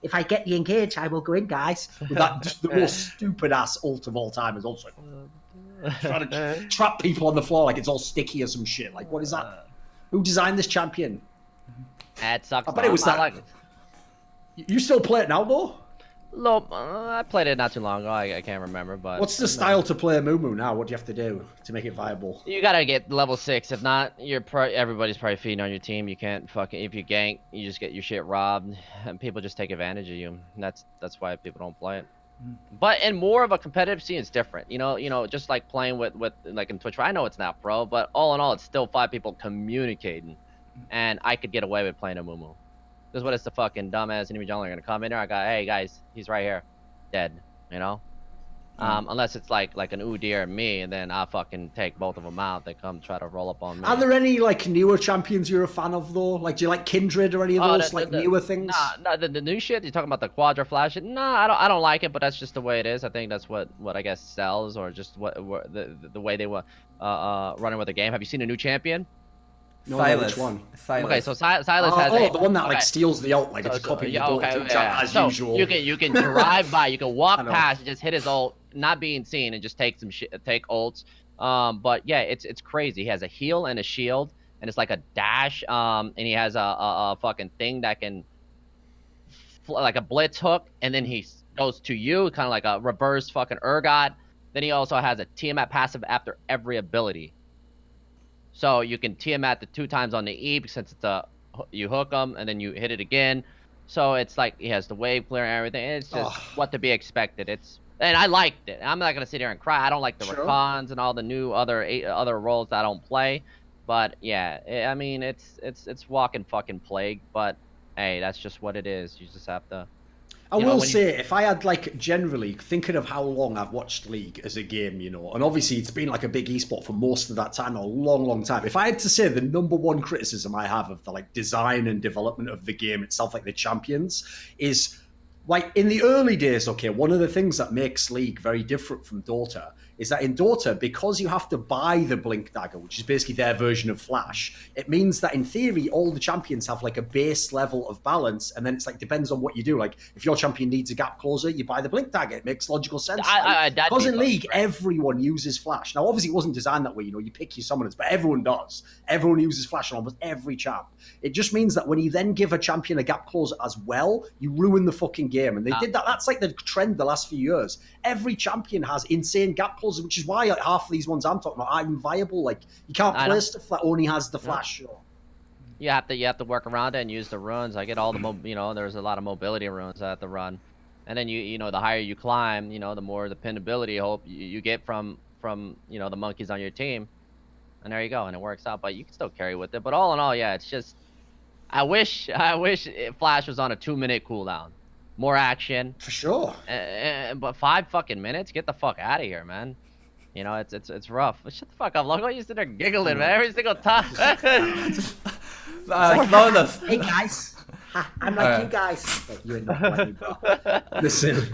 if I get the engage, I will go in, guys. With that, just the most stupid-ass ult of all time is also trying to trap people on the floor like it's all sticky or some shit. Like, what is that? Who designed this champion? That sucks. I bet it was that. You still play it now, though? I played it not too long ago. I can't remember, but What's the style to play Mumu now? What do you have to do to make it viable? you gotta get level 6. If not, everybody's probably feeding on your team. You can't fucking if you gank, you just get your shit robbed, and people just take advantage of you. And that's why people don't play it. But in more of a competitive scene, it's different. You know, just like playing with like in Twitch. I know it's not pro, but all in all, it's still 5 people communicating, and I could get away with playing a Mumu. Because what is the fucking dumbass enemy jungler gonna come in there? I got, hey guys, he's right here, dead. You know, unless it's like an Udyr and me, and then I'll fucking take both of them out. They come try to roll up on me. Are there any like newer champions you're a fan of though? Like, do you like Kindred or any of those newer things? Nah, the new shit. You're talking about the Quadra Flash? Nah, I don't like it, but that's just the way it is. I think that's what I guess sells, or just what the way they were running with the game. Have you seen a new champion? No, Silas. which one? Silas. Okay, so Silas has the one that like steals the ult, like it's a copy of the ult as so usual. You can drive by, you can walk past and just hit his ult, not being seen, and just take ults. But yeah, it's crazy. He has a heal and a shield, and it's like a dash. And he has a fucking thing that can like a blitz hook, and then he goes to you, kind of like a reverse fucking Urgot. Then he also has a Tiamat passive after every ability. So you can Tiamat the 2 times on the E, since it's you hook them and then you hit it again. So it's like he has the wave clear and everything. It's just what to be expected. And I liked it. I'm not gonna sit here and cry. I don't like the recons and all the new other roles that I don't play. But yeah, I mean it's walking fucking plague. But hey, that's just what it is. You just have to. I will say, if I had like generally thinking of how long I've watched League as a game, you know, and obviously it's been like a big esport for most of that time, a long time. If I had to say the #1 criticism I have of the like design and development of the game itself, like the champions, is like in the early days, okay, one of the things that makes League very different from Dota is that in Dota, because you have to buy the Blink Dagger, which is basically their version of Flash, it means that in theory, all the champions have like a base level of balance, and then it's like depends on what you do. Like if your champion needs a gap closer, you buy the Blink Dagger. It makes logical sense. Because in League, everyone uses Flash. Now, obviously, it wasn't designed that way. You know, you pick your summoners, but everyone does. Everyone uses Flash on almost every champ. It just means that when you then give a champion a gap closer as well, you ruin the fucking game. And they did that. That's like the trend the last few years. Every champion has insane gap closers, which is why like, half of these ones I'm talking about aren't viable. Like you can't play stuff that only has the Flash. You have to work around it and use the runes. I get all the there's a lot of mobility runes I have to run, and then you know the higher you climb, you know the more dependability hope you get from the monkeys on your team, and there you go, and it works out. But you can still carry with it. But all in all, yeah, it's just I wish Flash was on a 2-minute cooldown. More action. For sure. But 5 fucking minutes? Get the fuck out of here, man. You know, it's rough. But shut the fuck up, Loco. You sit there giggling, man, every single time. Hey, guys. I'm like you guys. Like, you're not like me, bro. Listen.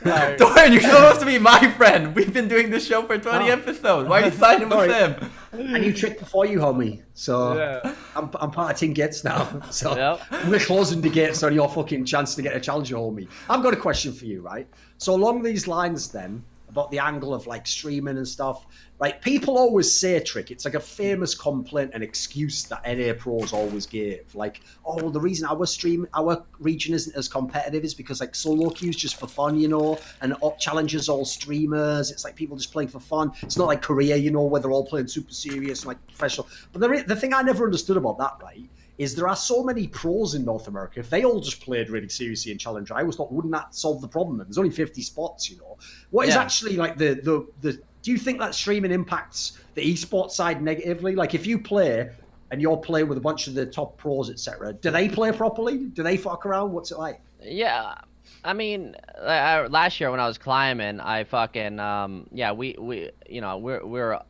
Dorian, you're supposed to be my friend. We've been doing this show for 20 episodes. Why are you signing with him? I knew Trick before you, homie. So I'm part of Team Gates now. So we're closing the gates on your fucking chance to get a challenger, homie. I've got a question for you, right? So along these lines then, about the angle of like streaming and stuff, like people always say, Trick, it's like a famous complaint and excuse that NA pros always give. Like, oh, the reason our region isn't as competitive is because like solo queues just for fun, you know, and challengers all streamers. It's like people just playing for fun. It's not like Korea, you know, where they're all playing super serious and like professional. But the thing I never understood about that, right, is there are so many pros in North America. If they all just played really seriously in Challenger, I always thought, wouldn't that solve the problem? There's only 50 spots, you know. What is actually like the do you think that streaming impacts the esports side negatively? Like if you play and you're playing with a bunch of the top pros, etc., do they play properly? Do they fuck around? What's it like? Yeah, I mean, last year when I was climbing, I fucking we you know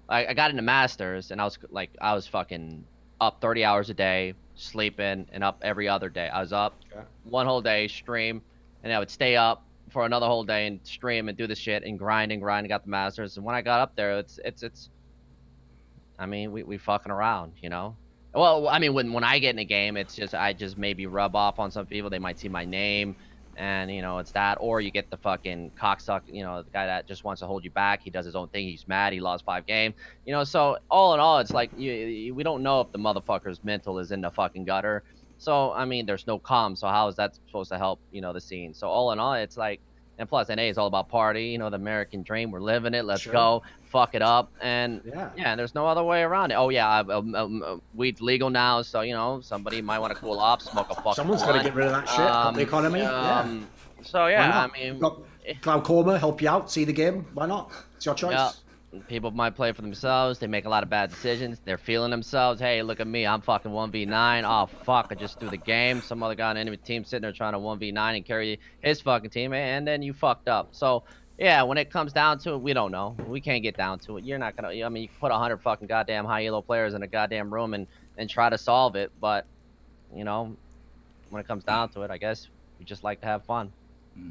I got into Masters and I was fucking up 30 hours a day, sleeping, and up every other day. I was up one whole day, stream, and I would stay up for another whole day and stream and do the shit and grind, got the Masters. And when I got up there, it's I mean, we fucking around, you know? Well, I mean, when I get in a game, it's just, I just maybe rub off on some people. They might see my name, and, you know, it's that. Or you get the fucking cocksuck, you know, the guy that just wants to hold you back. He does his own thing. He's mad. He lost 5 games. You know, so all in all, it's like, we don't know if the motherfucker's mental is in the fucking gutter. So I mean, there's no calm. So how is that supposed to help, the scene? So all in all, it's like, and plus NA is all about party, the American dream. We're living it. Let's go, fuck it up, and yeah, there's no other way around it. Oh yeah, weed's legal now, so somebody might want to cool off, smoke a fucking. Someone's got to get rid of that shit. Help the economy. So yeah, I mean, glaucoma, help you out, see the game. Why not? It's your choice. Yeah. People might play for themselves. They make a lot of bad decisions. They're feeling themselves. Hey, look at me. I'm fucking 1v9. Oh, fuck. I just threw the game. Some other guy on the enemy team sitting there trying to 1v9 and carry his fucking team, and then you fucked up. So, yeah, when it comes down to it, we don't know. We can't get down to it. You're not going to, I mean, you can put 100 fucking goddamn high elo players in a goddamn room and try to solve it. But, when it comes down to it, I guess we just like to have fun.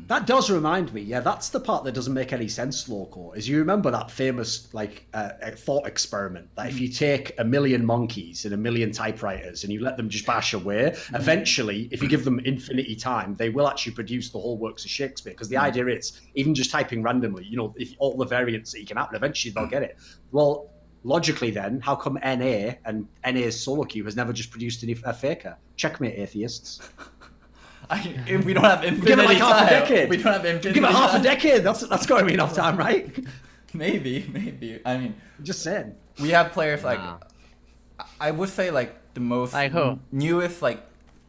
That does remind me, that's the part that doesn't make any sense, Loco, is you remember that famous, thought experiment, that if you take 1 million monkeys and 1 million typewriters and you let them just bash away, eventually, if you give them infinity time, they will actually produce the whole works of Shakespeare, because the idea is, even just typing randomly, if all the variants that you can happen, eventually they'll get it. Well, logically then, how come NA and NA's solo queue has never just produced a faker? Checkmate, atheists. If we don't have infinity give it like half a decade. We don't have infinity Give it half time. a decade. That's got to be enough time, right? Maybe. I mean, just saying. We have players I would say the most newest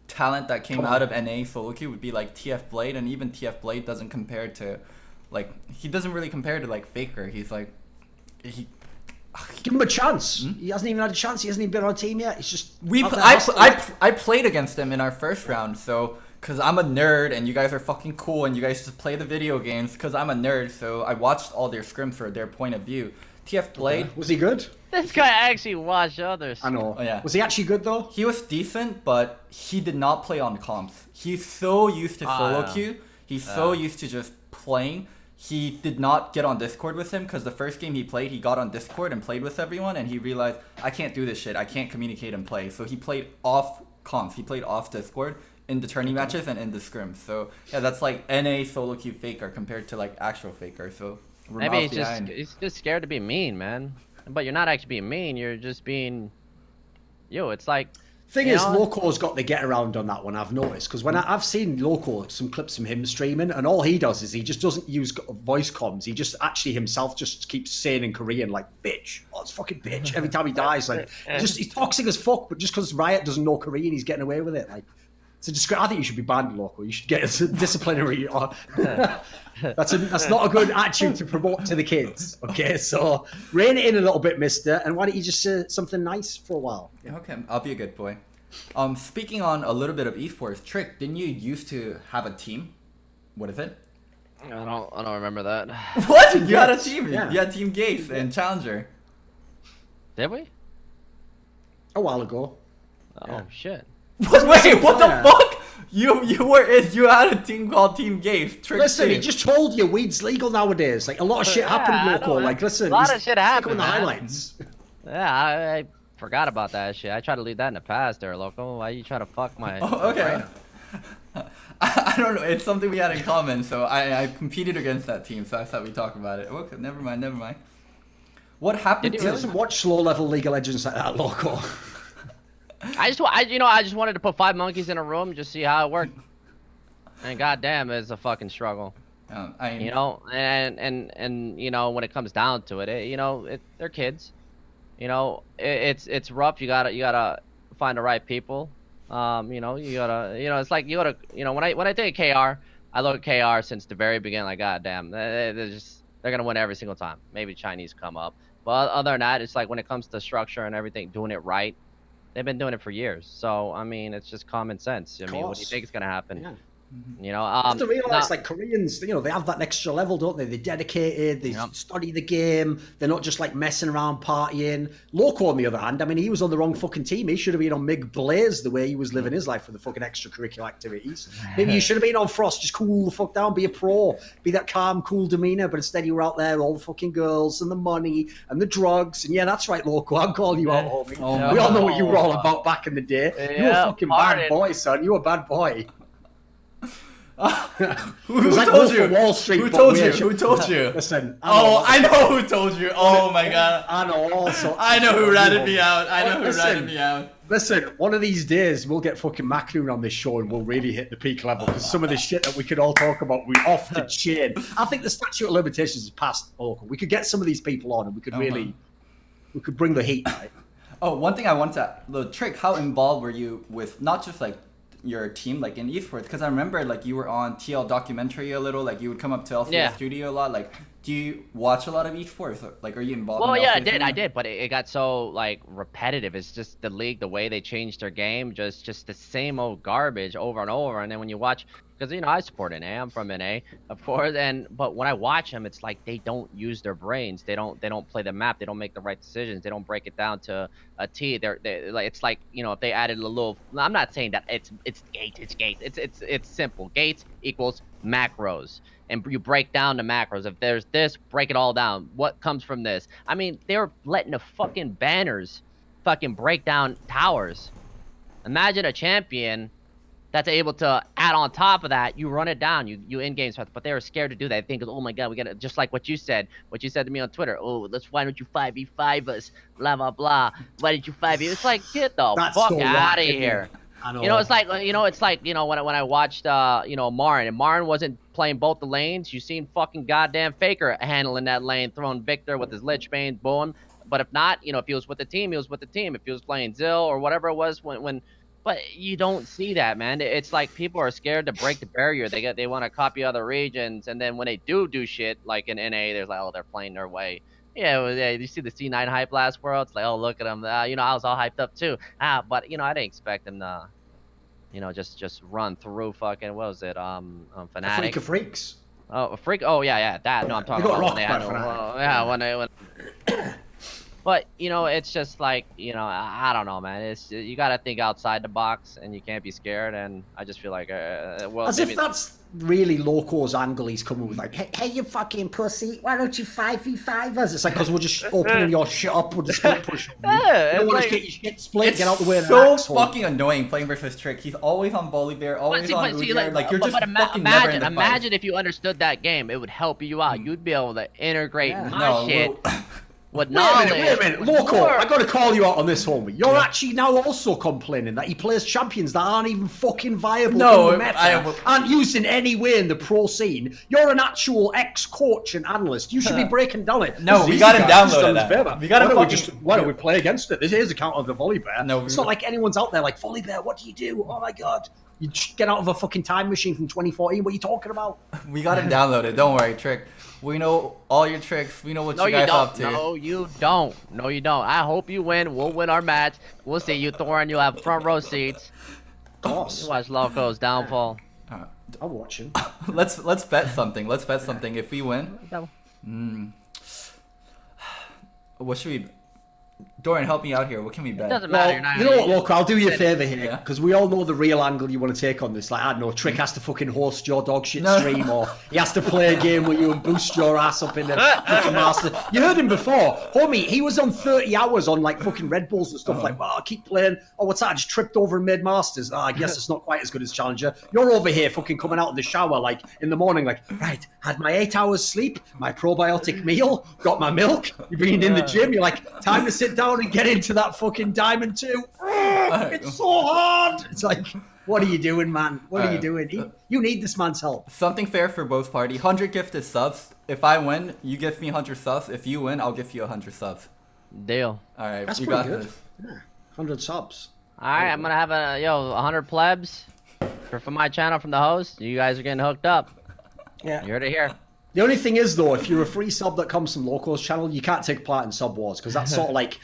talent that came out of NA solo queue would be TF Blade, and even TF Blade doesn't compare to he doesn't really compare to Faker. He's give him a chance. He hasn't even had a chance. He hasn't even been on a team yet. It's just I played against him in our first round, so. Because I'm a nerd and you guys are fucking cool and you guys just play the video games because I'm a nerd, so I watched all their scrims for their point of view. TF Blade. Was he good? This guy actually watched others. I know. Oh, yeah. Was he actually good though? He was decent, but he did not play on comps. He's so used to solo queue. He's so used to just playing. He did not get on Discord with him because the first game he played, he got on Discord and played with everyone and he realized, I can't do this shit. I can't communicate and play. So he played off comps. He played off Discord in the tourney matches and in the scrim. So yeah, that's NA solo queue Faker compared to actual Faker. So maybe he's just scared to be mean, man. But you're not actually being mean. You're just being, it's like. Thing is, Loco's got the get around on that one. I've noticed because when I've seen Loco, some clips from him streaming, and all he does is he just doesn't use voice comms. He just actually himself just keeps saying in Korean bitch, oh it's fucking bitch every time he dies. He's toxic as fuck, but just because Riot doesn't know Korean, he's getting away with it. I think you should be banned, Loco. You should get a disciplinary. That's not a good attitude to promote to the kids. Okay, so rein it in a little bit, mister. And why don't you just say something nice for a while? Yeah, okay, I'll be a good boy. Speaking on a little bit of esports, Trick, didn't you used to have a team? What is it? I don't remember that. What? You had a team? Yeah. You had Team Gates and Challenger. Did we? A while ago. Oh shit. Wait, what the fuck? You had a team called Team Gates. Trick Listen, 2. he just told you weed's legal nowadays. A lot of shit happened, Loco. Listen, a lot of shit happened. The highlights. Yeah, I forgot about that shit. I tried to leave that in the past there, Loco. Why you try to fuck my... Oh, okay. I don't know. It's something we had in common, so I competed against that team, so I thought we'd talk about it. Okay, never mind. What happened He doesn't watch slow-level League of Legends like that, Loco. I just wanted to put 5 monkeys in a room, just see how it worked. And goddamn, it's a fucking struggle. And when it comes down to it, they're kids. It's rough. You gotta find the right people. It's like when I take KR, I look at KR since the very beginning. Goddamn, they're gonna win every single time. Maybe Chinese come up, but other than that, it's when it comes to structure and everything, doing it right. They've been doing it for years, so I mean, it's just common sense. I mean, what do you think is gonna happen? Yeah. You have to realize, Koreans, they have that extra level, don't they? They're dedicated. They study the game. They're not just messing around partying. Loco, on the other hand, I mean, he was on the wrong fucking team. He should have been on Mig Blaze the way he was living his life for the fucking extracurricular activities. Maybe you should have been on Frost, just cool the fuck down, be a pro, be that calm, cool demeanor. But instead, you were out there, all the fucking girls and the money and the drugs. And yeah, that's right, Loco. I'm calling you out, homie. We all know what you were all about back in the day. You were a fucking bad boy, son. You were a bad boy. Who like told Wolf you? of Wall Street, Who but told you? weird. Who told you? Listen. I know who told you. Oh my god. I know all sorts. I know who ratted me out. I know who Listen. ratted me out. Listen, one of these days we'll get fucking Macroon on this show and we'll really hit the peak level because some of the shit that we could all talk about, we off the chain. I think the statute of limitations is past. Local. We could get some of these people on and we could really, we could bring the heat. Right? Oh, one thing I want to, the Trick, how involved were you with not just like your team, like in esports? Because I remember like you were on TL documentary a little, like you would come up to LCS studio a lot. Like, do you watch a lot of esports? Or, like, are you involved? Well, in yeah, LCS I did, but it got so like repetitive. It's just the league, the way they changed their game, just the same old garbage over and over. And then when you watch, because I support NA, I'm from NA, of course, but when I watch them, it's like they don't use their brains. They don't play the map. They don't make the right decisions. They don't break it down to a T. They're like, it's like, if they added a little. I'm not saying that it's gates. It's simple. Gates equals macros. And you break down the macros. If there's this, break it all down. What comes from this? I mean, they're letting the fucking banners fucking break down towers. Imagine a champion that's able to add on top of that. You run it down. You in-game stuff. But they were scared to do that. They think, oh my god, we got to, just like what you said to me on Twitter. Oh, why don't you 5v5 us? Blah, blah, blah. Why didn't you 5v? It's like, get the fuck out of here. I know. It's like when I watched Marin, and Marin wasn't playing both the lanes. You seen fucking goddamn Faker handling that lane, throwing Victor with his Lich Bane, boom. But if not, if he was with the team, he was with the team. If he was playing Zill or whatever it was, but you don't see that, man. It's like people are scared to break the barrier. They want to copy other regions, and then when they do shit like in NA, there's like, oh, they're playing their way. Yeah, you see the C9 hype last World? It's like, oh, look at them. I was all hyped up too. But I didn't expect them to, just run through fucking, what was it? Fnatic. Freak of freaks. Oh, a freak. Oh yeah, that. No, I'm talking about when they had. When they. But it's just like I don't know, man. It's you got to think outside the box, and you can't be scared. And I just feel like, as if that's really Loco's angle. He's coming with like, hey, you fucking pussy, why don't you 5v5 us? It's like, because we're just opening your shit up with the split push. Yeah, you don't want to get your shit split. Get out the way. So fucking annoying playing versus Trick. He's always on Volibear, always on Udyr. Like you're just fucking never in the fight. Imagine if you understood that game, it would help you out. You'd be able to integrate my shit. With knowledge. Wait a minute, Loco, I got to call you out on this, homie. You're actually now also complaining that he plays champions that aren't even fucking viable in the meta, aren't used in any way in the pro scene. You're an actual ex-coach and analyst. You should be breaking down it. No, we got him downloaded. Why don't we play against it? This is a count of the Volibear. No, it's not like anyone's out there like, Volibear, what do you do? Oh my god. You get out of a fucking time machine from 2014. What are you talking about? We got him downloaded. Don't worry, Trick. We know all your tricks. We know what you guys up to. No, you don't. No, you don't. I hope you win. We'll win our match. We'll see you, Thorin. You'll have front row seats. Of course. You watch Loco's downfall. I'll watch him. Let's bet something. Let's bet something. If we win, what should we? Dorian, help me out here. What can we bet? It doesn't matter. Well, you know what, Loco? I'll do you a favour here, because we all know the real angle you want to take on this. Like, I don't know, Trick has to fucking host your dog shit stream, or he has to play a game with you and boost your ass up in the fucking master. You heard him before. Homie, he was on 30 hours on, like, fucking Red Bulls and stuff. Like, well, I'll keep playing. Oh, what's that? I just tripped over and made Masters. Oh, I guess it's not quite as good as Challenger. You're over here fucking coming out of the shower, like, in the morning, like, right, had my 8 hours sleep, my probiotic meal, got my milk, you're being in the gym, you're like, time to sit down and get into that fucking Diamond 2. It's so hard. It's like, what are you doing, man? What are you doing? You need this man's help. Something fair for both parties. 100 gifted subs. If I win, you give me 100 subs. If you win, I'll give you 100 subs. Deal. All right, that's you pretty got good. this. Yeah, 100 subs. All right, I'm gonna have 100 plebs for my channel from the host. You guys are getting hooked up. Yeah. You heard it here. The only thing is, though, if you're a free sub that comes from Loco's channel, you can't take part in sub wars, because that's sort of like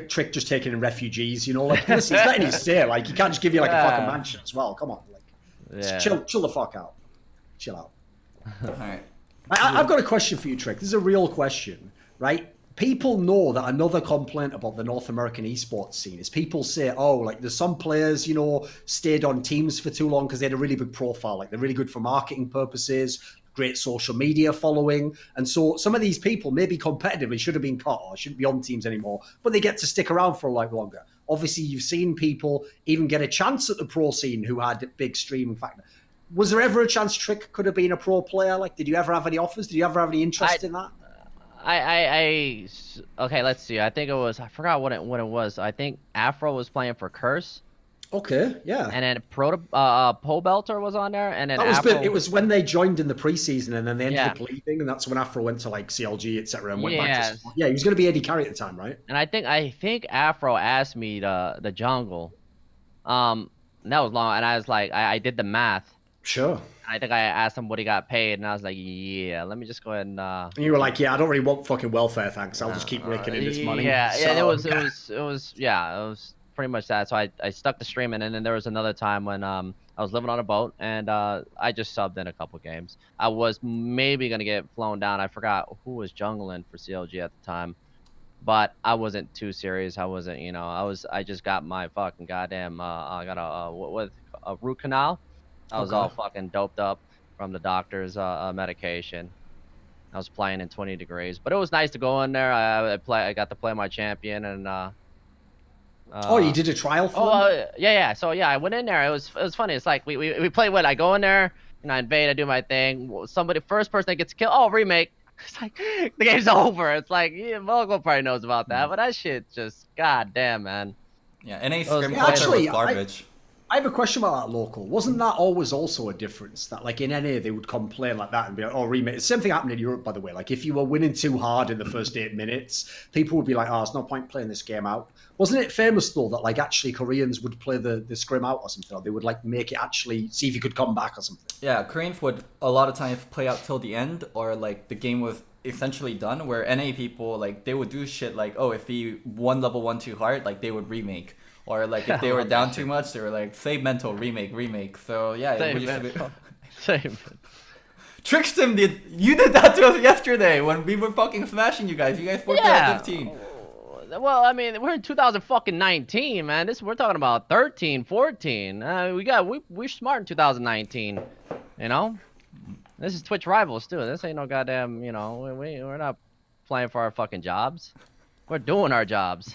Trick just taking in refugees, you know? Like, listen, he's letting you stay. Like, he can't just give you, like, a fucking mansion as well. Come on. Like, chill the fuck out. Chill out. All right. I've got a question for you, Trick. This is a real question, right? People know that another complaint about the North American esports scene is people say, oh, like, there's some players, you know, stayed on teams for too long because they had a really big profile. Like, they're really good for marketing purposes, great social media following, and so some of these people maybe competitively should have been cut or shouldn't be on teams anymore, but they get to stick around for a lot longer. Obviously, you've seen people even get a chance at the pro scene who had a big streaming factor. was there ever a chance Trick could have been a pro player? Like, did you ever have any offers? Did you ever have any interest in that? Okay, let's see. I think it was, I forgot what it was. I think Afro was playing for Curse. Okay, yeah. And then Pole Belter was on there, and then that was Afro... good. It was when they joined in the preseason, and then they ended up leaving, and that's when Afro went to like CLG, etc., and went back to... Yeah, he was going to be AD carry at the time, right? And I think Afro asked me the jungle. That was long, and I was like, I did the math. Sure. I think I asked him what he got paid, and I was like, yeah, let me just go ahead and... And you were like, yeah, I don't really want fucking welfare, thanks. I'll just keep raking in this money. Yeah, it was pretty much that. So I stuck to streaming, and then there was another time when I was living on a boat, and I just subbed in a couple games. I was maybe gonna get flown down. I forgot who was jungling for CLG at the time, but I wasn't too serious. I wasn't, I just got my fucking goddamn I got a root canal. I was all fucking doped up from the doctor's medication. I was playing in 20 degrees, but it was nice to go in there. I got to play my champion, and you did a trial for them? Yeah. So yeah, I went in there. It was funny. It's like we played what? I go in there, I invade, I do my thing. First person that gets killed, remake. It's like the game's over. It's like Loco probably knows about that, but that shit just goddamn, man. Yeah, NA Scrim actually, was garbage. I have a question about that, Local. Wasn't that always also a difference? That, like, in NA, they would complain like that and be like, remake. The same thing happened in Europe, by the way. Like, if you were winning too hard in the first 8 minutes, people would be like, there's no point playing this game out. Wasn't it famous, though, that, like, actually Koreans would play the Scrim out or something? Or they would, like, make it actually, see if you could come back or something? Yeah, Koreans would a lot of times play out till the end, or, like, the game was essentially done, where NA people, like, they would do shit like, if he won level 1 too hard, like, they would remake. Or like if they were down too much, they were like, save mental, remake. So yeah, Same. Trickstim you did that to us yesterday when we were fucking smashing you guys. You guys 14-15. Well, I mean, we're in 2019, man. We're talking about 13, 14. We're smart in 2019. This is Twitch Rivals too. This ain't no goddamn. We're not playing for our fucking jobs. We're doing our jobs.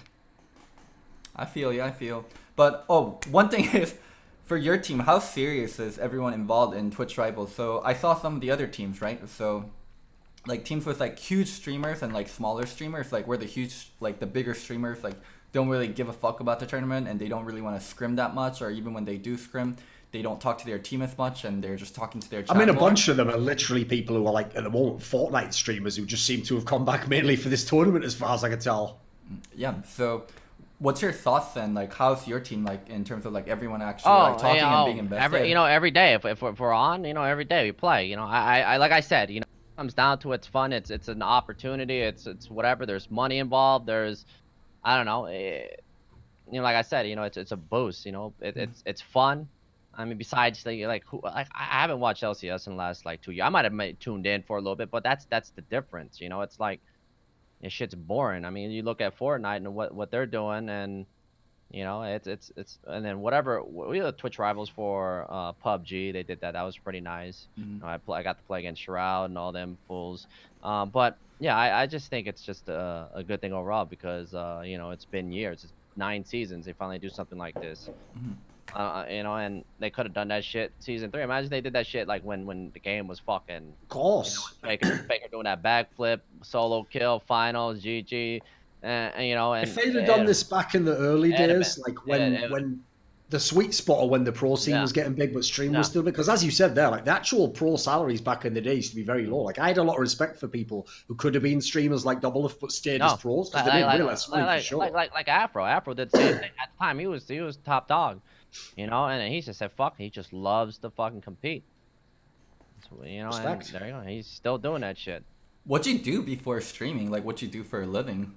I feel. But, one thing is, for your team, how serious is everyone involved in Twitch Rivals? So, I saw some of the other teams, right? So, like, teams with, like, huge streamers and, like, smaller streamers, like, where the bigger streamers, like, don't really give a fuck about the tournament, and they don't really want to scrim that much, or even when they do scrim, they don't talk to their team as much, and they're just talking to their chat a bunch of them are literally people who are, like, at the moment, Fortnite streamers who just seem to have come back mainly for this tournament, as far as I can tell. Yeah, so... What's your thoughts then? Like, how's your team like in terms of like everyone actually like talking and being invested? Every day if we're on, every day we play. I like I said, it comes down to it's fun. It's an opportunity. It's whatever. There's money involved. There's, I don't know. Like I said, it's a boost. It's fun. I mean, besides I haven't watched LCS in the last like 2 years. I might have tuned in for a little bit, but that's the difference. It's like. This shit's boring. I mean, you look at Fortnite and what they're doing, and it's and then whatever we had Twitch Rivals for PUBG. They did that. That was pretty nice. Mm-hmm. I got to play against Shroud and all them fools. But yeah, I just think it's just a good thing overall because it's been years. It's 9 seasons. They finally do something like this. Mm-hmm. And they could have done that shit season 3. Imagine they did that shit like when the game was fucking. Of course. Faker doing that backflip, solo kill, finals, GG, and if they'd have done this back in the early days, like when the sweet spot or when the pro scene was getting big, but stream was still big, because as you said there, like the actual pro salaries back in the day used to be very low. Like I had a lot of respect for people who could have been streamers like Double F but stayed as pros because they didn't realize money for sure. Like Afro. Afro did the same thing at the time. He was top dog. And he just said, fuck, he just loves to fucking compete. So, and there you go. He's still doing that shit. What'd you do before streaming? Like, what'd you do for a living?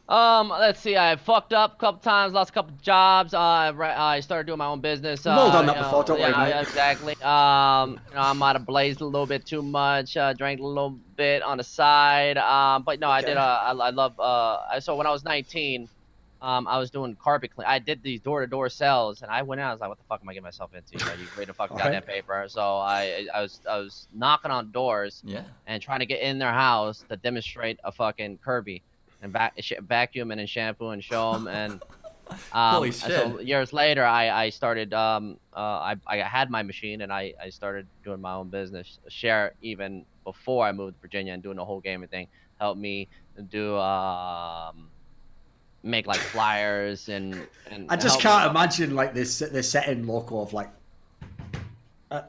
Let's see. I fucked up a couple times, lost a couple jobs. I started doing my own business. We've all done that before, don't worry, mate. Yeah, exactly. I might have blazed a little bit too much, drank a little bit on the side. But no, I did. I love. So when I was 19. I was doing carpet clean. I did these door-to-door sales, and I went out. I was like, "What the fuck am I getting myself into? You read a fucking goddamn paper." So I was knocking on doors, and trying to get in their house to demonstrate a fucking Kirby, and vacuum and shampoo and show them, and Holy shit. So years later, I started. I had my machine, and I started doing my own business. Share even before I moved to Virginia and doing the whole gaming thing helped me do make like flyers and. I just can't imagine like this setting Loco of like,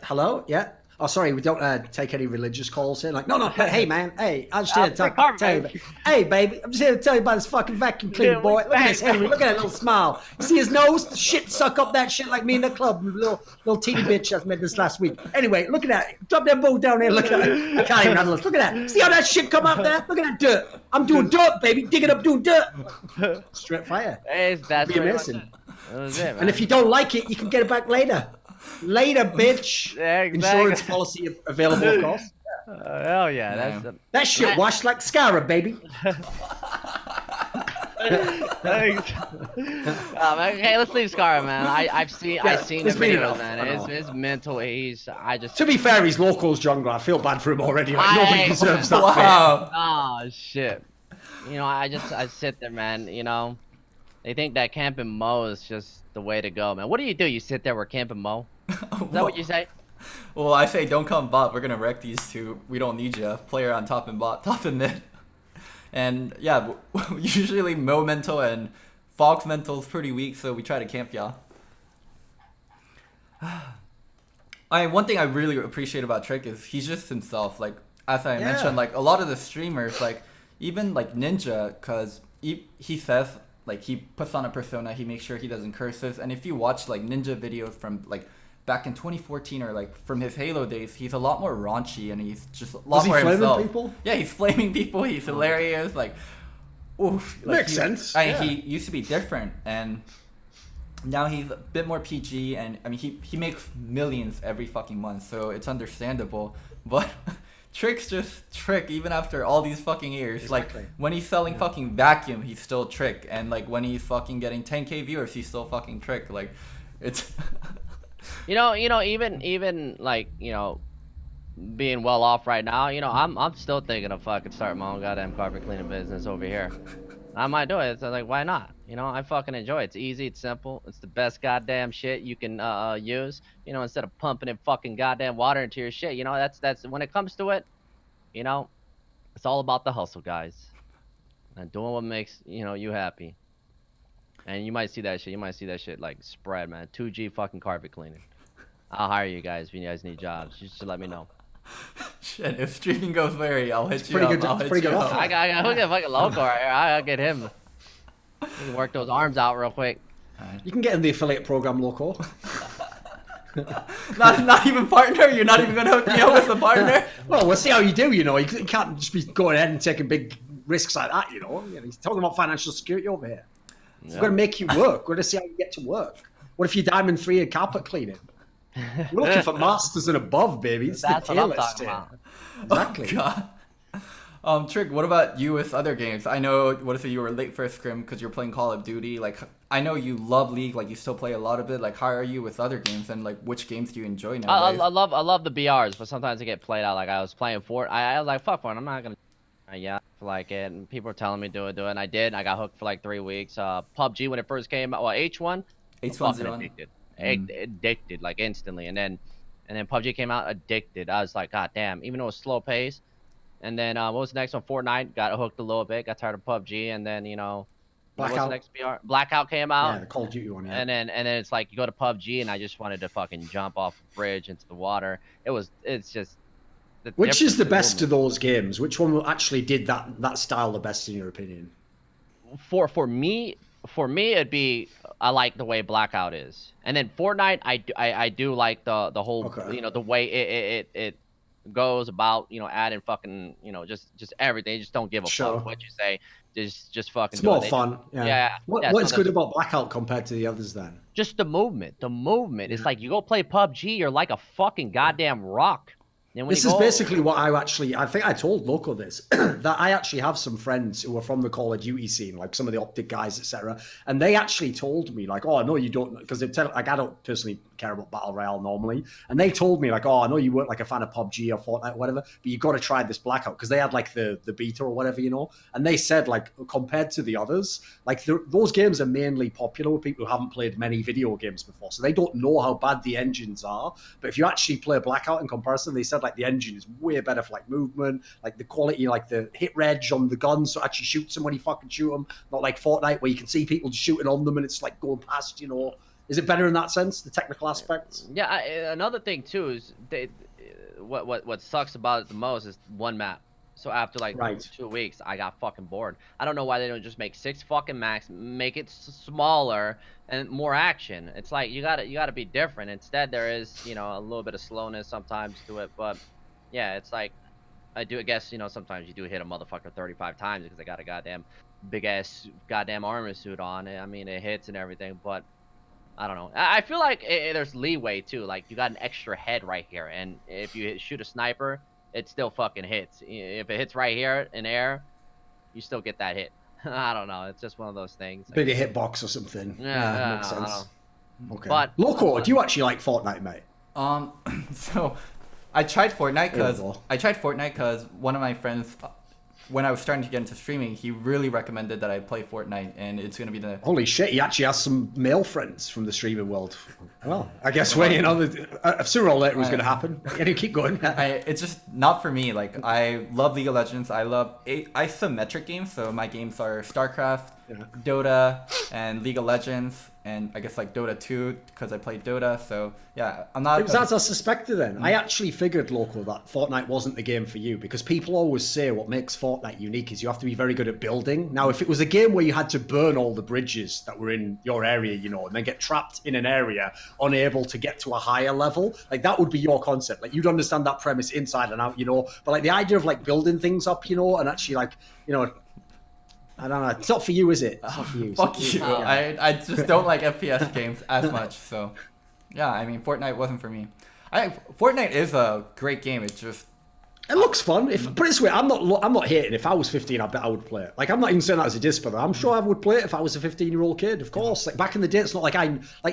hello, yeah. Oh, sorry, we don't take any religious calls here. Like, no, hey, man, hey, I'm just here to tell you, hey, baby, I'm just here to tell you about this fucking vacuum cleaner, boy. Look at this, Henry, look at that little smile. You see his nose? The shit suck up that shit like me in the club, little teeny bitch I met this last week. Anyway, look at that. Drop that boat down there, look at that. I can't even handle it. Look at that. See how that shit come up there? Look at that dirt. I'm doing dirt, baby, digging up, doing dirt. Straight fire. That's be amazing. That was it, man. And if you don't like it, you can get it back later. Later, bitch. Yeah, exactly. Insurance policy available, of course. Hell yeah, that's that shit washed like Scarab, baby. Thanks. Okay, let's leave Scar, man. I've seen the videos, man. It's mental. To be fair, he's Loco's jungler. I feel bad for him already. Like, nobody deserves that. Wow. Oh shit. You know, I sit there, man. You know, they think that camp and Mo is just the way to go, man. What do? You sit there with camp and Mo? Is that what you say? Well, I say don't come bot. We're gonna wreck these two. We don't need you. Player on top and bot, top and mid. And yeah, usually Mo mental and Fox mental is pretty weak, so we try to camp y'all. One thing I really appreciate about Trick is he's just himself. Like as I mentioned, like a lot of the streamers, like even like Ninja, cause he says like he puts on a persona, he makes sure he doesn't curses, and if you watch like Ninja videos from like back in 2014 or like from his Halo days, he's a lot more raunchy and he's just a lot more himself. People? Yeah, he's flaming people. He's hilarious. Like, oof. Like, makes sense. I mean, he used to be different, and now he's a bit more PG. And I mean, he makes millions every fucking month, so it's understandable. But Trick's just Trick, even after all these fucking years. Exactly. Like when he's selling fucking vacuum, he's still Trick, and like when he's fucking getting 10K viewers, he's still fucking Trick. Like, it's. You know, even like, you know, being well off right now, you know, I'm still thinking of fucking starting my own goddamn carpet cleaning business over here. I might do it. It's like, why not? You know, I fucking enjoy it. It's easy, it's simple, it's the best goddamn shit you can use. You know, instead of pumping in fucking goddamn water into your shit. You know, that's when it comes to it. You know, it's all about the hustle, guys, and doing what makes you happy. And you might see that shit. You might see that shit like spread, man. 2G fucking carpet cleaning. I'll hire you guys if you guys need jobs. You should let me know. Shit, if streaming goes very, I'll hit you up. I'll hit you up. I got look at fucking Loco right here. I'll get him. We can work those arms out real quick. You can get in the affiliate program, Loco. not even partner. You're not even gonna hook me up with a partner. Well, we'll see how you do. You know, you can't just be going ahead and taking big risks like that. You know, he's talking about financial security over here. We're going to make you work. We're going to see how you get to work. What if you're Diamond 3 in carpet cleaning? We're looking for masters and above, baby. It's That's the what I'm tier list talking here. about. Exactly. Oh, God. Trick, what about you with other games? I know, what if you were late for a scrim because you're playing Call of Duty? Like, I know you love League. Like, you still play a lot of it. Like, how are you with other games? And, like, which games do you enjoy nowadays? I love the BRs, but sometimes they get played out. Like, I was playing Fort. I was like, fuck one. I'm not going to. Yeah, I like it, and people were telling me do it, and I did. I got hooked for like 3 weeks. PUBG when it first came out, well, H1, H1Z1, addicted like instantly, and then PUBG came out, addicted. I was like, god damn, even though it was slow pace. And then what was the next one? Fortnite, got hooked a little bit, got tired of PUBG, and then what's the next BR? Blackout came out. Yeah, the Call of Duty one. Yeah. And then it's like you go to PUBG, and I just wanted to fucking jump off a bridge into the water. It's just. Which is the best of those games? Which one actually did that style the best in your opinion? For me, it'd be I like the way Blackout is, and then Fortnite I do like the whole the way it goes about adding fucking just everything. You just don't give a fuck what you say. Just fucking. It's more fun. Yeah. What's good about Blackout compared to the others then? Just the movement. The movement. It's like you go play PUBG, you're like a fucking goddamn rock. This is basically what I think I told Loco this, that I actually have some friends who are from the Call of Duty scene, like some of the Optic guys, etc. And they actually told me, like, oh, no, you don't, because they tell, like, I don't personally care about Battle Royale normally. And they told me, like, oh, I know you weren't like a fan of PUBG or Fortnite or whatever, but you got to try this Blackout, because they had like the beta or whatever, you know. And they said, like, compared to the others, like those games are mainly popular with people who haven't played many video games before, so they don't know how bad the engines are. But if you actually play Blackout in comparison, they said like the engine is way better for like movement, like the quality, like the hit reg on the guns, so actually shoots them when you fucking shoot them, not like Fortnite where you can see people just shooting on them and it's like going past, you know. Is it better in that sense, the technical aspects? Yeah, another thing too is what sucks about it the most is one map. So after like 2 weeks, I got fucking bored. I don't know why they don't just make 6 fucking maps, make it smaller and more action. It's like you gotta be different. Instead, there is, you know, a little bit of slowness sometimes to it, but yeah, it's like I guess, you know, sometimes you do hit a motherfucker 35 times because they got a goddamn big ass goddamn armor suit on. I mean, it hits and everything, but I don't know. I feel like there's leeway too. Like you got an extra head right here, and if you shoot a sniper, it still fucking hits. If it hits right here in air, you still get that hit. I don't know. It's just one of those things. Bit of hitbox or something. Yeah, makes sense. Okay. But Loco, do you actually like Fortnite, mate? So I tried Fortnite because one of my friends, when I was starting to get into streaming, he really recommended that I play Fortnite, and it's gonna be the Holy shit, he actually has some male friends from the streaming world. Well, I guess sooner or later it was gonna happen. Can you keep going? It's just not for me. Like, I love League of Legends. I love isometric games, so my games are StarCraft, Dota, and League of Legends, and I guess like Dota 2 because I played Dota. So yeah, I'm not. It was as I suspected then. I actually figured, Loco, that Fortnite wasn't the game for you, because people always say what makes Fortnite unique is you have to be very good at building. Now, if it was a game where you had to burn all the bridges that were in your area, you know, and then get trapped in an area unable to get to a higher level, like that would be your concept. Like you'd understand that premise inside and out, you know. But like the idea of like building things up, you know, and actually like, you know, I don't know. It's not for you, is it? It's not for you. Fuck you. I just don't like FPS games as much. So, yeah, I mean, Fortnite wasn't for me. Fortnite is a great game. It's just... It looks fun. Put it this way, I'm not hating. If I was 15, I bet I would play it. Like, I'm not even saying that as a diss, but I'm sure I would play it if I was a 15-year-old kid, of course. Like, back in the day, it's not like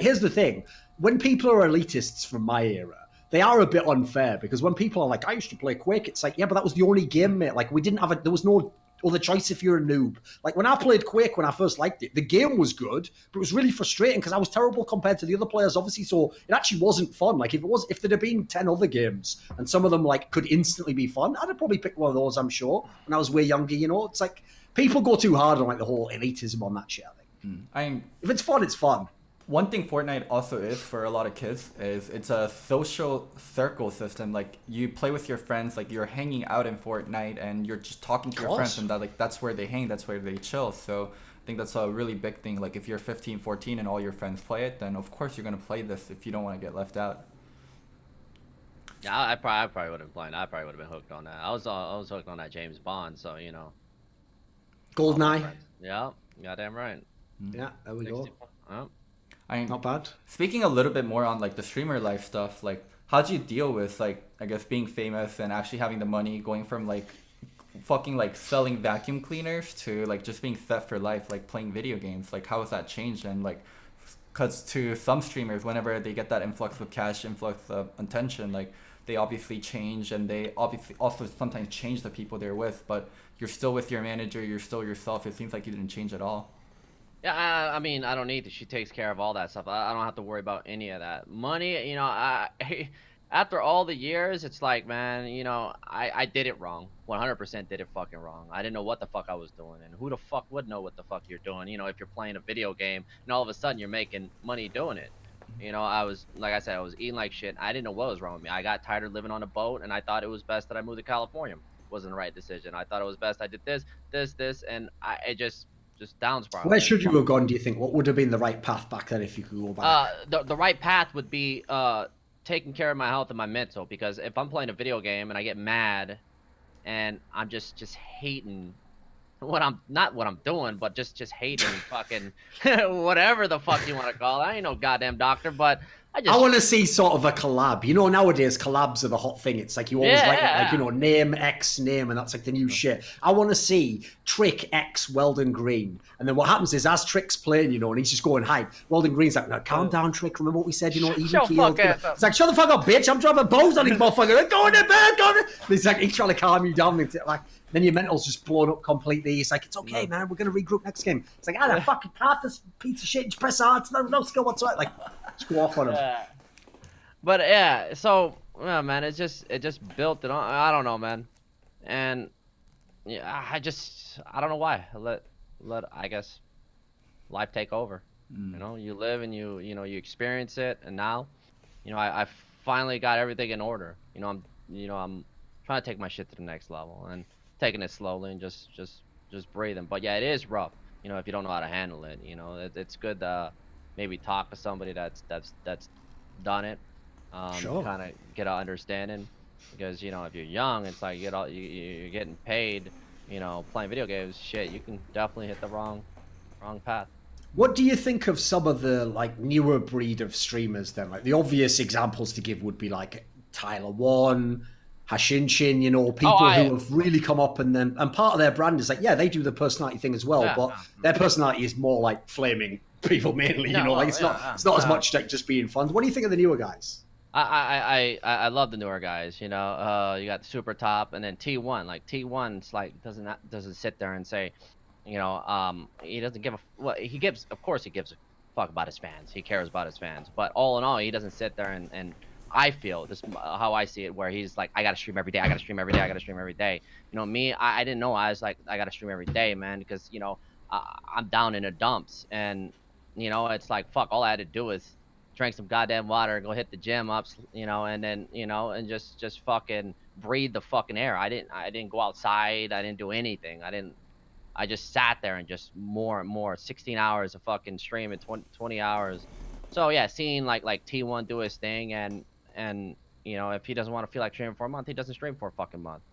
here's the thing. When people are elitists from my era, they are a bit unfair, because when people are like, I used to play Quake, it's like, yeah, but that was the only game, mate. Like, we didn't have there was no other choice if you're a noob. Like, when I played Quake, when I first liked it, the game was good, but it was really frustrating because I was terrible compared to the other players, obviously, so it actually wasn't fun. Like, if there'd have been 10 other games and some of them, like, could instantly be fun, I'd have probably picked one of those, I'm sure, when I was way younger, you know? It's like, people go too hard on, like, the whole elitism on that shit, I think. If it's fun, it's fun. One thing Fortnite also is for a lot of kids is it's a social circle system. Like, you play with your friends, like you're hanging out in Fortnite and you're just talking to your friends, and that's where they hang, that's where they chill. So I think that's a really big thing. Like, if you're 15, 14 and all your friends play it, then of course you're gonna play this if you don't want to get left out. Yeah, I probably would have been playing. I probably would have been hooked on that. I was hooked on that James Bond, so you know. GoldenEye. Yeah, goddamn right. Yeah, there we go. Not bad. Speaking a little bit more on like the streamer life stuff, like how do you deal with like, I guess, being famous and actually having the money, going from like fucking like selling vacuum cleaners to like just being set for life, like playing video games? Like, how has that changed? And like, because to some streamers, whenever they get that influx of cash, influx of attention, like they obviously change, and they obviously also sometimes change the people they're with, but you're still with your manager, you're still yourself. It seems like you didn't change at all. Yeah, I mean, I don't need to. She takes care of all that stuff. I don't have to worry about any of that. Money, you know, after all the years, it's like, man, you know, I did it wrong. 100% did it fucking wrong. I didn't know what the fuck I was doing, and who the fuck would know what the fuck you're doing? You know, if you're playing a video game and all of a sudden you're making money doing it. You know, I was, like I said, I was eating like shit. I didn't know what was wrong with me. I got tired of living on a boat, and I thought it was best that I moved to California. Wasn't the right decision. I thought it was best I did this, and it just down spiral. Where should you have gone, do you think? What would have been the right path back then if you could go back? The right path would be taking care of my health and my mental, because if I'm playing a video game and I get mad and I'm just hating what I'm doing, but just hating fucking whatever the fuck you want to call it. I ain't no goddamn doctor, but I want to see sort of a collab. You know, nowadays collabs are the hot thing. It's like you always write it like, you know, name X name, and that's like the new shit. I want to see Trick X Weldon Green. And then what happens is as Trick's playing, you know, and he's just going high, Weldon Green's like, no, calm down, Trick. Remember what we said, you know, even keeled. It's like, shut the fuck up, bitch. I'm dropping bows on these motherfuckers. Go in there, man. Go in there. And he's like, he's trying to calm you down. Like, then your mental's just blown up completely. It's like, it's okay, man. We're going to regroup next game. It's like, that fucking path, this piece of shit. Just press hard. No skill whatsoever. Like, just go off on him. But yeah, so yeah, man, it just built it on. I don't know, man, and yeah, I don't know why. Let I guess life take over. You know, you live and you experience it, and now, you know, I finally got everything in order. You know, I'm trying to take my shit to the next level and taking it slowly and just breathing. But yeah, it is rough. You know, if you don't know how to handle it, you know, it's good to maybe talk to somebody that's done it. Sure. Kind of get an understanding, because you know, if you're young, it's like you're getting paid, you know, playing video games. Shit, you can definitely hit the wrong path. What do you think of some of the like newer breed of streamers then? Like the obvious examples to give would be like Tyler One, Hashinshin, you know, people who have really come up, and part of their brand is like, yeah, they do the personality thing as well, but their personality is more like flaming people mainly, you know, like it's not as much like just being fun. What do you think of the newer guys? I love the newer guys, you know. You got Super Top and then T1. Like T1's like doesn't sit there and say, you know, he doesn't give a of course he gives a fuck about his fans. He cares about his fans, but all in all, he doesn't sit there and I feel this how I see it, where he's like, I gotta stream every day, I gotta stream every day, I gotta stream every day. You know, me, I didn't know. I was like, I gotta stream every day, man, because you know, I'm down in the dumps, and you know, it's like, fuck, all I had to do was drink some goddamn water, go hit the gym up, you know, and then, you know, and just fucking breathe the fucking air. I didn't go outside. I didn't do anything. I just sat there and just more and more, 16 hours of fucking streaming, 20 hours. So yeah, seeing like T1 do his thing, and you know, if he doesn't want to feel like streaming for a month, he doesn't stream for a fucking month,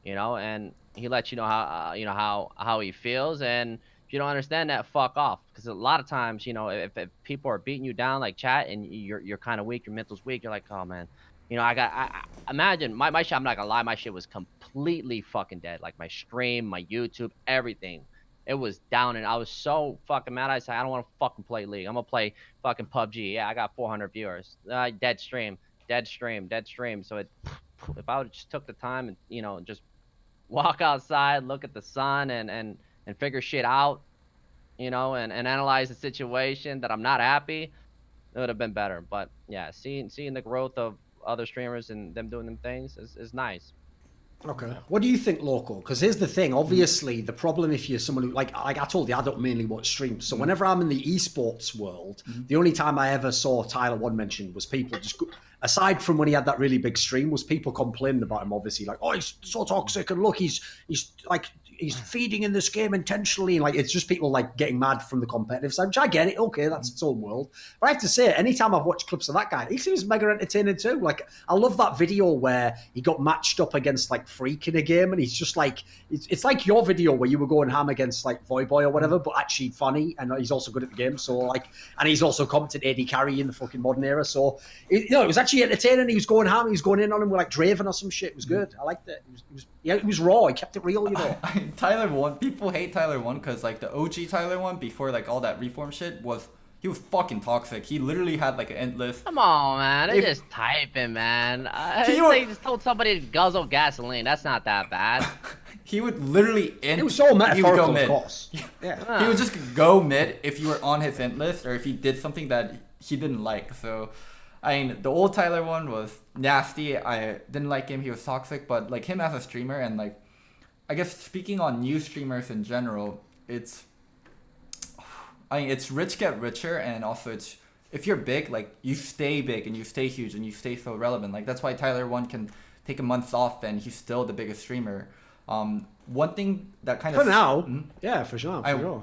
you know, and he lets you know how he feels. And if you don't understand that, fuck off. Because a lot of times, you know, if people are beating you down like chat, and you're kind of weak, your mental's weak, you're like, oh man, you know, I imagine my shit, I'm not gonna lie, my shit was completely fucking dead. Like my stream, my YouTube, everything, it was down, and I was so fucking mad. I said, I don't want to fucking play League. I'm gonna play fucking PUBG. Yeah, I got 400 viewers. Dead stream. So if I would just took the time and, you know, just walk outside, look at the sun, and figure shit out, you know, and analyze the situation that I'm not happy, it would have been better. But yeah, seeing the growth of other streamers and them doing them things is nice. Okay. What do you think, Loco? Because here's the thing. Obviously, the problem if you're someone who, like I told you, I don't mainly watch streams. So whenever I'm in the esports world, the only time I ever saw Tyler One mentioned was people just, aside from when he had that really big stream, was people complaining about him, obviously. Like, oh, he's so toxic, and look, he's like, he's feeding in this game intentionally. Like, it's just people like getting mad from the competitive side, which I get it. Okay, that's its own world. But I have to say, anytime I've watched clips of that guy, he seems mega entertaining too. Like, I love that video where he got matched up against like Freak in a game, and he's just like, it's like your video where you were going ham against like Voyboy or whatever, but actually funny, and he's also good at the game. So like, and he's also competent AD carry in the fucking modern era. So you know, it was actually entertaining. He was going ham, he was going in on him with like Draven or some shit. It was good. I liked it. It was raw. He kept it real, you know. Tyler One, people hate Tyler One because like the OG Tyler One before like all that reform shit he was fucking toxic. He literally had like an endless. Come on, man. They're just typing, man. He just told somebody to guzzle gasoline. That's not that bad. He would literally end. It was so metaphorical, of course. Yeah. He would just go mid if you were on his end list or if he did something that he didn't like. So, I mean, the old Tyler One was nasty. I didn't like him. He was toxic. But like him as a streamer, and like, I guess speaking on new streamers in general, it's rich get richer, and also it's, if you're big, like you stay big and you stay huge and you stay so relevant. Like that's why Tyler One can take a month off and he's still the biggest streamer. One thing that kind of for now, yeah, for sure.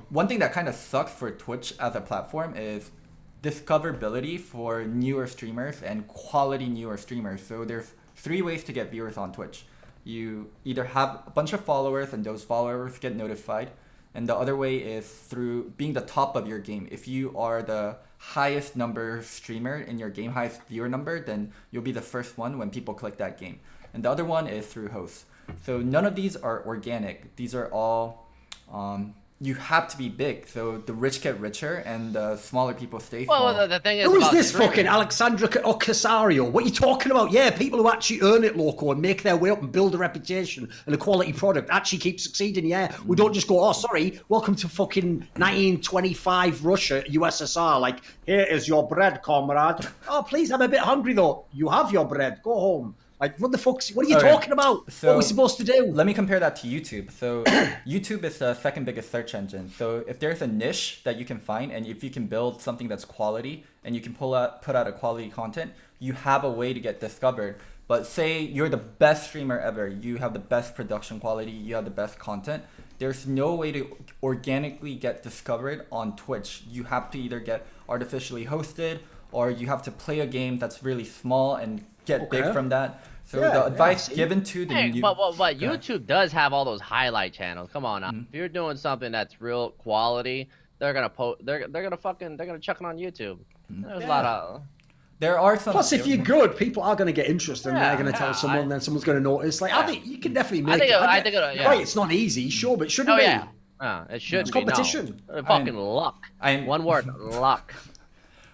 One thing that kind of sucks for Twitch as a platform is discoverability for newer streamers and quality newer streamers. So there's 3 ways to get viewers on Twitch. You either have a bunch of followers and those followers get notified. And the other way is through being the top of your game. If you are the highest number streamer in your game, highest viewer number, then you'll be the first one when people click that game. And the other one is through hosts. So none of these are organic. These are all, you have to be big. So the rich get richer and the smaller people stay small. Well, the thing is, Who is about this streaming- fucking Alexandra Ocasio? What are you talking about? Yeah, people who actually earn it, Loco, and make their way up and build a reputation and a quality product actually keep succeeding. Yeah, we don't just go, oh, sorry, welcome to fucking 1925 Russia, USSR. Like, here is your bread, comrade. Oh, please, I'm a bit hungry though. You have your bread. Go home. Like, what the fuck? What are you Okay, talking about? so what are we supposed to do? Let me compare that to YouTube. So YouTube is the second biggest search engine. So if there's a niche that you can find, and if you can build something that's quality, and you can put out a quality content, you have a way to get discovered. But say you're the best streamer ever, you have the best production quality, you have the best content, there's no way to organically get discovered on Twitch. You have to either get artificially hosted, or you have to play a game that's really small and get big from that. So Yeah, the advice see? given to the Hey, new... but Go ahead. YouTube does have all those highlight channels. Come on now. If you're doing something that's real quality, they're gonna they're gonna chuck it on YouTube. There's a lot of. There are some... Plus, if you're good, people are going to get interested, and Yeah, they're going to tell someone, then someone's going to notice. Like, I think you can definitely make it. I think yeah. Right, it's not easy, sure, but it shouldn't Oh be. yeah. It should It's be. competition. No. Fucking luck. One word, luck.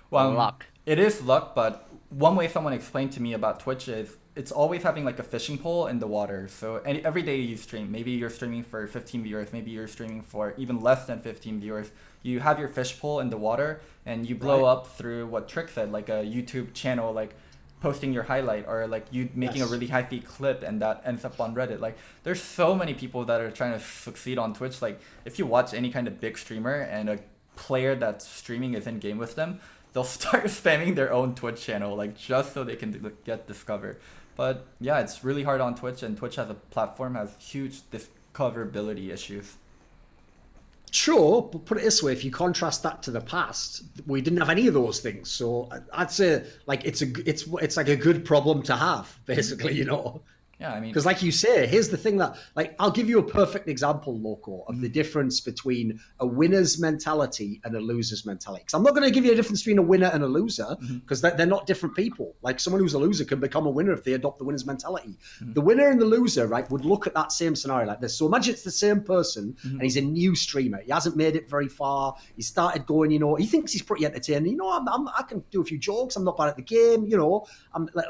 Luck. It is luck, but one way someone explained to me about Twitch is it's always having like a fishing pole in the water. So every day you stream, maybe you're streaming for 15 viewers, maybe you're streaming for even less than 15 viewers. You have your fish pole in the water and you blow up through what Trick said, like a YouTube channel, like posting your highlight, or like you making a really high feed clip and that ends up on Reddit. Like there's so many people that are trying to succeed on Twitch. Like if you watch any kind of big streamer and a player that's streaming is in game with them, they'll start spamming their own Twitch channel, like just so they can get discovered. But yeah, it's really hard on Twitch, and Twitch as a platform has huge discoverability issues. Sure, but put it this way: if you contrast that to the past, we didn't have any of those things. So I'd say, like, it's like a good problem to have, basically, you know. Yeah, I mean, Because like you say, here's the thing that, like, I'll give you a perfect example, Loco, of the difference between a winner's mentality and a loser's mentality. Because I'm not going to give you a difference between a winner and a loser, because they're not different people. Like, someone who's a loser can become a winner if they adopt the winner's mentality. The winner and the loser, right, would look at that same scenario like this. So imagine it's the same person, and he's a new streamer. He hasn't made it very far. He started going, you know, he thinks he's pretty entertaining. You know, I can do a few jokes. I'm not bad at the game. You know,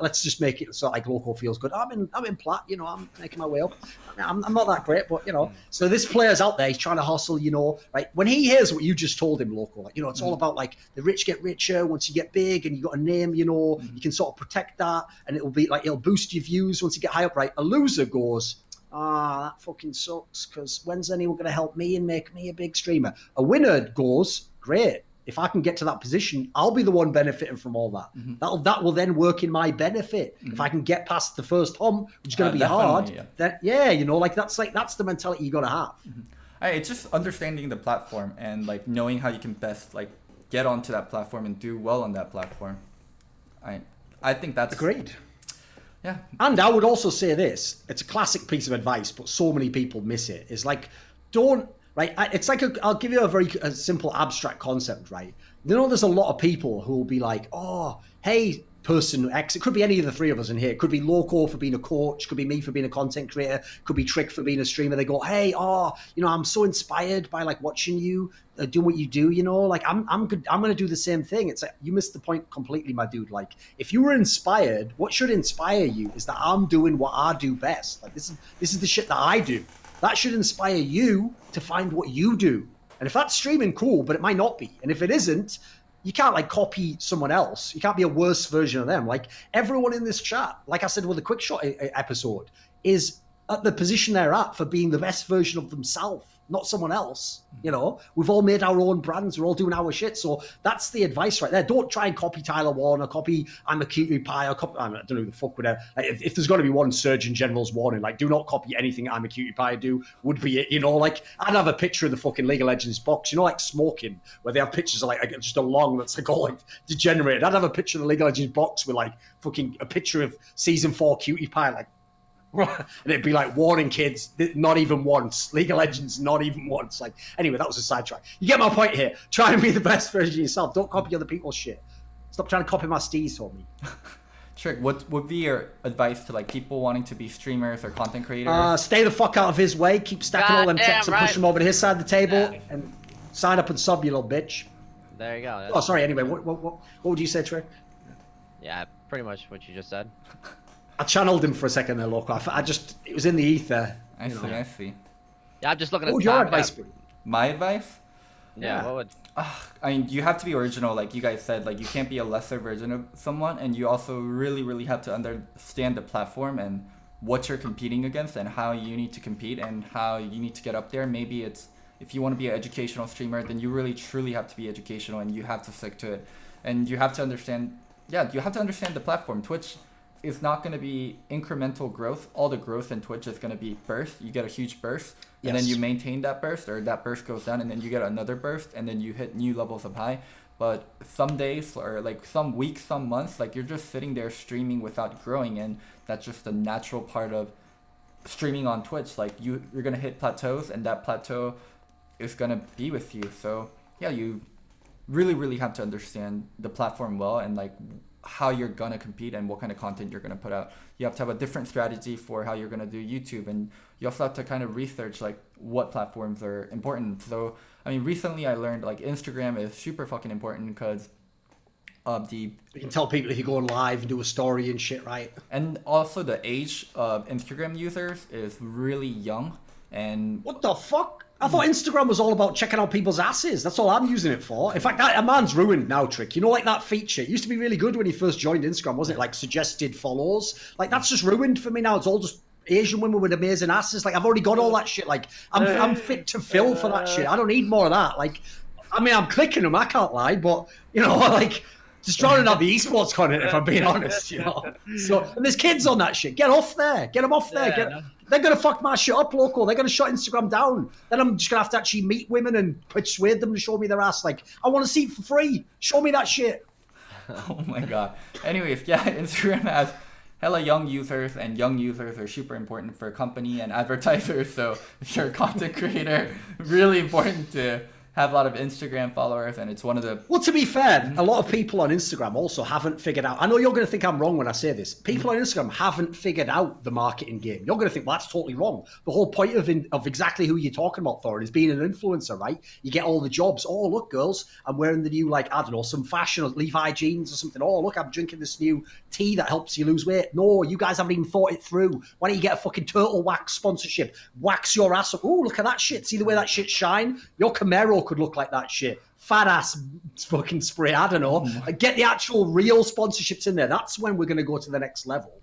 let's just make it so like Loco feels good. I'm in plat, you know, I'm making my way up. I'm not that great, but, you know. So this player's out there, he's trying to hustle, you know, right? When he hears what you just told him, Loco, like, you know, it's all about, like, the rich get richer once you get big and you got a name, you know, you can sort of protect that, and it'll be, like, it'll boost your views once you get high up, right? A loser goes, that fucking sucks, because when's anyone going to help me and make me a big streamer? A winner goes, great. If I can get to that position, I'll be the one benefiting from all that. That will then work in my benefit. If I can get past the first hump, which is going to be hard, then you know, like that's the mentality you got to have. It's just understanding the platform and like knowing how you can best like get onto that platform and do well on that platform. I think that's agreed. Yeah. And I would also say this: it's a classic piece of advice, but so many people miss it. It's like, don't. Right, it's like I'll give you a simple abstract concept, right? You know, there's a lot of people who will be like, oh, hey, person X. It could be any of the three of us in here. It could be Loco for being a coach. Could be me for being a content creator. Could be Trick for being a streamer. They go, hey, you know, I'm so inspired by like watching you do what you do. You know, like I'm good. I'm gonna do the same thing. It's like you missed the point completely, my dude. Like if you were inspired, what should inspire you is that I'm doing what I do best. Like this is the shit that I do. That should inspire you to find what you do. And if that's streaming, cool, but it might not be. And if it isn't, you can't like copy someone else. You can't be a worse version of them. Like everyone in this chat, like I said with the quick shot episode, is at the position they're at for being the best version of themselves, not someone else. You know, we've all made our own brands. We're all doing our shit. So that's the advice right there. Don't try and copy Tyler Warner, copy I'm a Cutie Pie, or copy, I don't know who the fuck would. Like, if there's got to be one Surgeon General's warning, like, do not copy anything I'm a Cutie Pie do, would be it. You know, like, I'd have a picture of the fucking League of Legends box, you know, like smoking, where they have pictures of like just a lung that's like all like degenerated. I'd have a picture of the League of Legends box with like fucking a picture of season 4 Cutie Pie, like, And it'd be like warning kids, not even once. League of Legends, not even once. Like, anyway, that was a sidetrack. You get my point here. Try and be the best version of yourself. Don't copy other people's shit. Stop trying to copy my steez for me. Trick, what would be your advice to like people wanting to be streamers or content creators? Stay the fuck out of his way. Keep stacking all them checks and push them over to his side of the table. And sign up and sub, you little bitch. There you go. Oh, sorry. Anyway, what would you say, Trick? Yeah, pretty much what you just said. I channeled him for a second there, Loco. It was in the ether. I see. Yeah, I'm just looking at What would your advice be? My advice? Yeah, what would... I mean, you have to be original, like you guys said. Like, you can't be a lesser version of someone, and you also really have to understand the platform and what you're competing against and how you need to compete and how you need to get up there. Maybe it's, if you want to be an educational streamer, then you really truly have to be educational and you have to stick to it. And you have to understand, you have to understand the platform. Twitch is not going to be incremental growth. All the growth in Twitch is going to be burst. You get a huge burst, and then you maintain that burst, or that burst goes down, and then you get another burst, and then you hit new levels of high. But some days, or like some weeks, some months, like you're just sitting there streaming without growing, and that's just a natural part of streaming on Twitch. Like you're going to hit plateaus, and that plateau is going to be with you. So yeah, you really have to understand the platform well, and like how you're gonna compete and what kind of content you're gonna put out. You have to have a different strategy for how you're gonna do YouTube, and you also have to kind of research like what platforms are important. So I mean, recently I learned like Instagram is super fucking important because of the... You can tell people if you go on live and do a story and shit, right? And also the age of Instagram users is really young. And what the fuck? I thought Instagram was all about checking out people's asses. That's all I'm using it for. In fact, a man's ruined now, Trick. You know, like that feature. It used to be really good when he first joined Instagram, wasn't it? Like suggested follows. Like that's just ruined for me now. It's all just Asian women with amazing asses. Like I've already got all that shit. Like I'm fit to fill for that shit. I don't need more of that. Like, I mean, I'm clicking them. I can't lie, but you know, like just drowning out the esports content. If I'm being honest, you know. So and there's kids on that shit. Get off there. Get them off there. They're going to fuck my shit up, Loco. They're going to shut Instagram down. Then I'm just going to have to actually meet women and persuade them to show me their ass. Like, I want to see it for free. Show me that shit. Oh my God. Anyways, yeah, Instagram has hella young users, and young users are super important for a company and advertisers. So if you're a content creator, really important to have a lot of Instagram followers, and it's one of the... Well, to be fair, a lot of people on Instagram also haven't figured out... I know you're going to think I'm wrong when I say this. People on Instagram haven't figured out the marketing game. You're going to think, well, that's totally wrong. The whole point of exactly who you're talking about, Thorin, is being an influencer, right? You get all the jobs. Oh, look, girls, I'm wearing the new, like, I don't know, some fashion or Levi jeans or something. Oh, look, I'm drinking this new tea that helps you lose weight. No, you guys haven't even thought it through. Why don't you get a fucking Turtle Wax sponsorship? Wax your ass up. Oh, look at that shit. See the way that shit shine? Your Camaro could look like that shit. Fat ass fucking spray. I don't know. Get the actual real sponsorships in there. That's when we're going to go to the next level.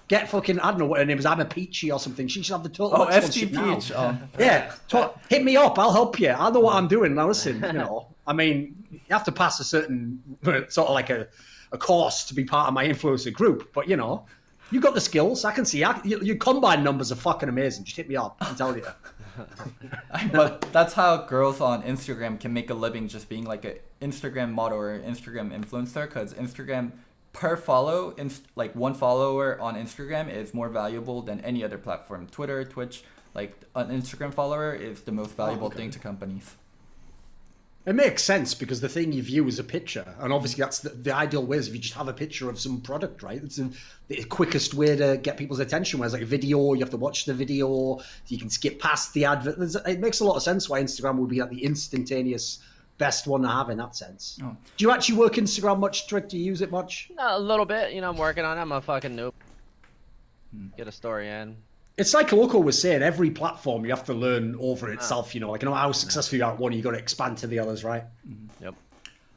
Get fucking, I don't know what her name is. I'm a Peachy or something. She should have the total. Oh, FT Peach. Yeah. Hit me up. I'll help you. I know what I'm doing. Now listen, you know, I mean, you have to pass a certain sort of like a course to be part of my influencer group. But you know, you got the skills. I can see. Your combine numbers are fucking amazing. Just hit me up. I'm telling you. But that's how girls on Instagram can make a living, just being like an Instagram model or Instagram influencer, because Instagram per follow, like one follower on Instagram is more valuable than any other platform. Twitter, Twitch, like an Instagram follower is the most valuable thing to companies. It makes sense because the thing you view is a picture, and obviously that's the ideal way is if you just have a picture of some product, right? It's the quickest way to get people's attention. Whereas like a video, you have to watch the video, you can skip past the advert. It makes a lot of sense why Instagram would be like the instantaneous best one to have in that sense. Oh. Do you actually work Instagram much, Trick? Do you use it much? A little bit. You know, I'm working on it. I'm a fucking noob. Get a story in. It's like Loco was saying, every platform you have to learn over itself, you know, like, you know, how successful you are at one, you got to expand to the others, right? Yep.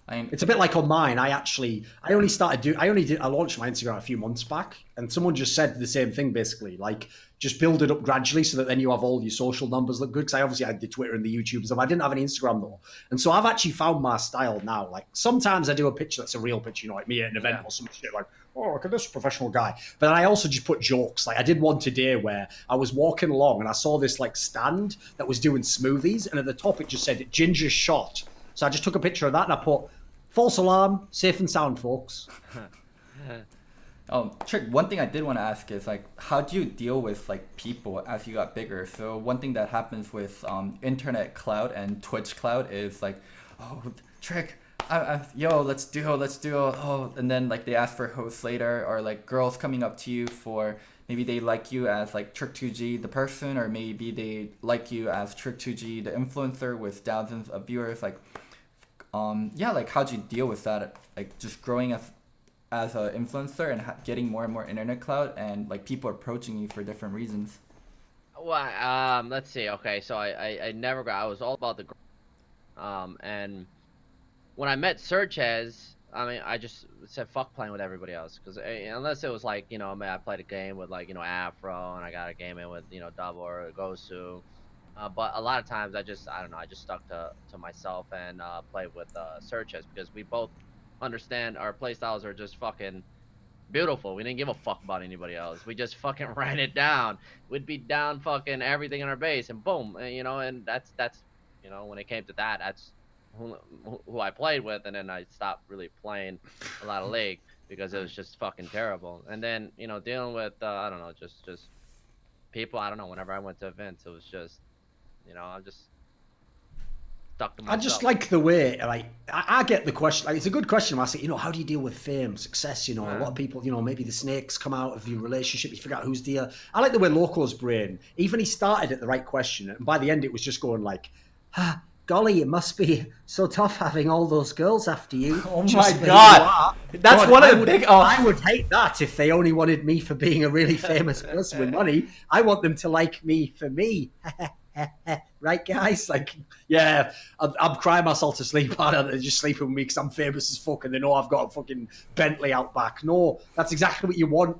It's a bit like on mine. I launched my Instagram a few months back, and someone just said the same thing, basically, like, just build it up gradually so that then you have all your social numbers look good. Because I obviously had the Twitter and the YouTube and stuff. I didn't have an Instagram though. And so I've actually found my style now. Like sometimes I do a picture that's a real picture, you know, like me at an event or some shit like, oh, look at this professional guy. But then I also just put jokes. Like I did one today where I was walking along and I saw this like stand that was doing smoothies. And at the top it just said ginger shot. So I just took a picture of that and I put false alarm, safe and sound, folks. Trick, one thing I did want to ask is like, how do you deal with like people as you got bigger? So one thing that happens with internet cloud and Twitch cloud is like, oh, Trick, yo, let's duo. Oh, and then like they ask for hosts later, or like girls coming up to you for maybe they like you as like Trick2G the person, or maybe they like you as Trick2G the influencer with thousands of viewers. Like, yeah, like how'd you deal with that? Like just growing as an influencer and getting more and more internet cloud and like people approaching you for different reasons. Well, let's see. Okay, so I never got. I was all about the, and when I met Searches, I mean, I just said fuck playing with everybody else, because unless it was like, you know, I played a game with like, you know, Afro, and I got a game in with, you know, Double or Gosu. But a lot of times I don't know, I just stuck to myself and played with Searches, because we both understand our playstyles are just fucking beautiful. We didn't give a fuck about anybody else. We just fucking ran it down. We'd be down fucking everything in our base, and boom, you know, and that's you know, when it came to that, that's who I played with, and then I stopped really playing a lot of League because it was just fucking terrible. And then, you know, dealing with I don't know, just people, I don't know, whenever I went to events, it was just, you know, I'm just stuck to myself. I just like the way, like, I get the question. Like, it's a good question. I say, you know, how do you deal with fame, success? You know, a lot of people, you know, maybe the snakes come out of your relationship. You figure out who's the. I like the way Loco's brain. Even he started at the right question, and by the end, it was just going like, golly, it must be so tough having all those girls after you. Oh my god, that's one of the big. I would hate that if they only wanted me for being a really famous person with money. I want them to like me for me. Right, guys? Like, yeah, I'm crying myself to sleep. They're just sleeping with me because I'm famous as fuck, and they know I've got a fucking Bentley out back. No, that's exactly what you want.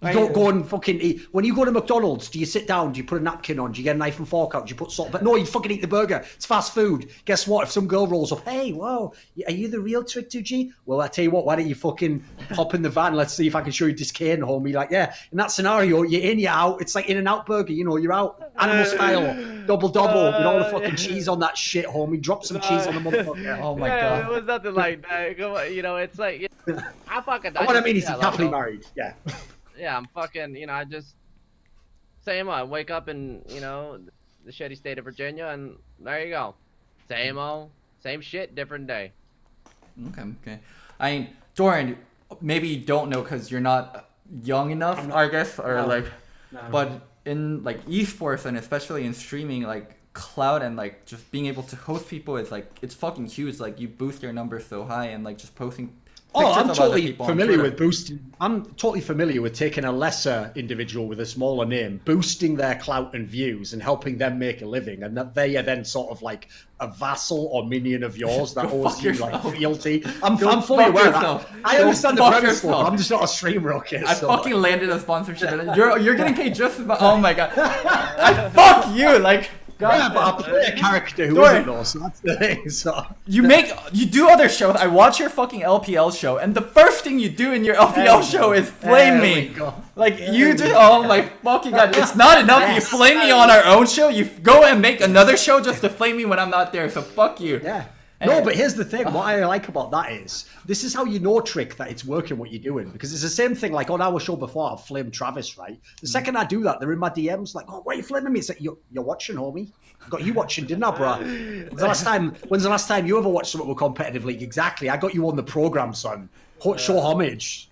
You don't go and fucking eat. When you go to McDonald's, do you sit down? Do you put a napkin on? Do you get a knife and fork out? Do you put salt? But no, you fucking eat the burger. It's fast food. Guess what? If some girl rolls up, hey, whoa, are you the real Trick2G? Well, I tell you what, why don't you fucking hop in the van? Let's see if I can show you this cane, homie. Like, yeah, in that scenario, you're in, you're out. It's like In-N-Out Burger, you know, you're out. Animal style, double with all the fucking cheese on that shit, homie. Drop some cheese on the motherfucker. Oh my god. It was nothing like that. You know, it's like, I fucking. What I mean is he's happily married. Yeah. Yeah, I'm fucking, you know, I just, same old, wake up in, you know, the shitty state of Virginia, and there you go. Same old, same shit, different day. Okay. I mean, Doran, maybe you don't know because you're not young enough, I guess, or but in like esports and especially in streaming, like cloud and like just being able to host people is like, it's fucking huge. Like you boost your numbers so high, and like just posting. I'm totally familiar with boosting. I'm totally familiar with taking a lesser individual with a smaller name, boosting their clout and views, and helping them make a living, and that they are then sort of like a vassal or minion of yours that owes you like fealty. I'm fully aware of that. I understand the premise. I'm just not a streamer, okay? I fucking landed a sponsorship. You're getting paid just as much. Oh my god. I fuck you, like. God, yeah, but I play a character who isn't though, so that's the thing. So you do other shows. I watch your fucking LPL show, and the first thing you do in your LPL show is flame me. Like you just, oh my fucking god! It's not enough. You flame me on our own show. You go and make another show just to flame me when I'm not there. So fuck you. Yeah. No, but here's the thing. What I like about that is, this is how you know, Trick, that it's working what you're doing. Because it's the same thing, like on our show before, I've flamed Travis, right? The second I do that, they're in my DMs like, oh, why are you flaming me? It's like, you're watching, homie. I got you watching, didn't I, bro? When's the last time you ever watched something with competitive league? Exactly. I got you on the program, son. Show homage.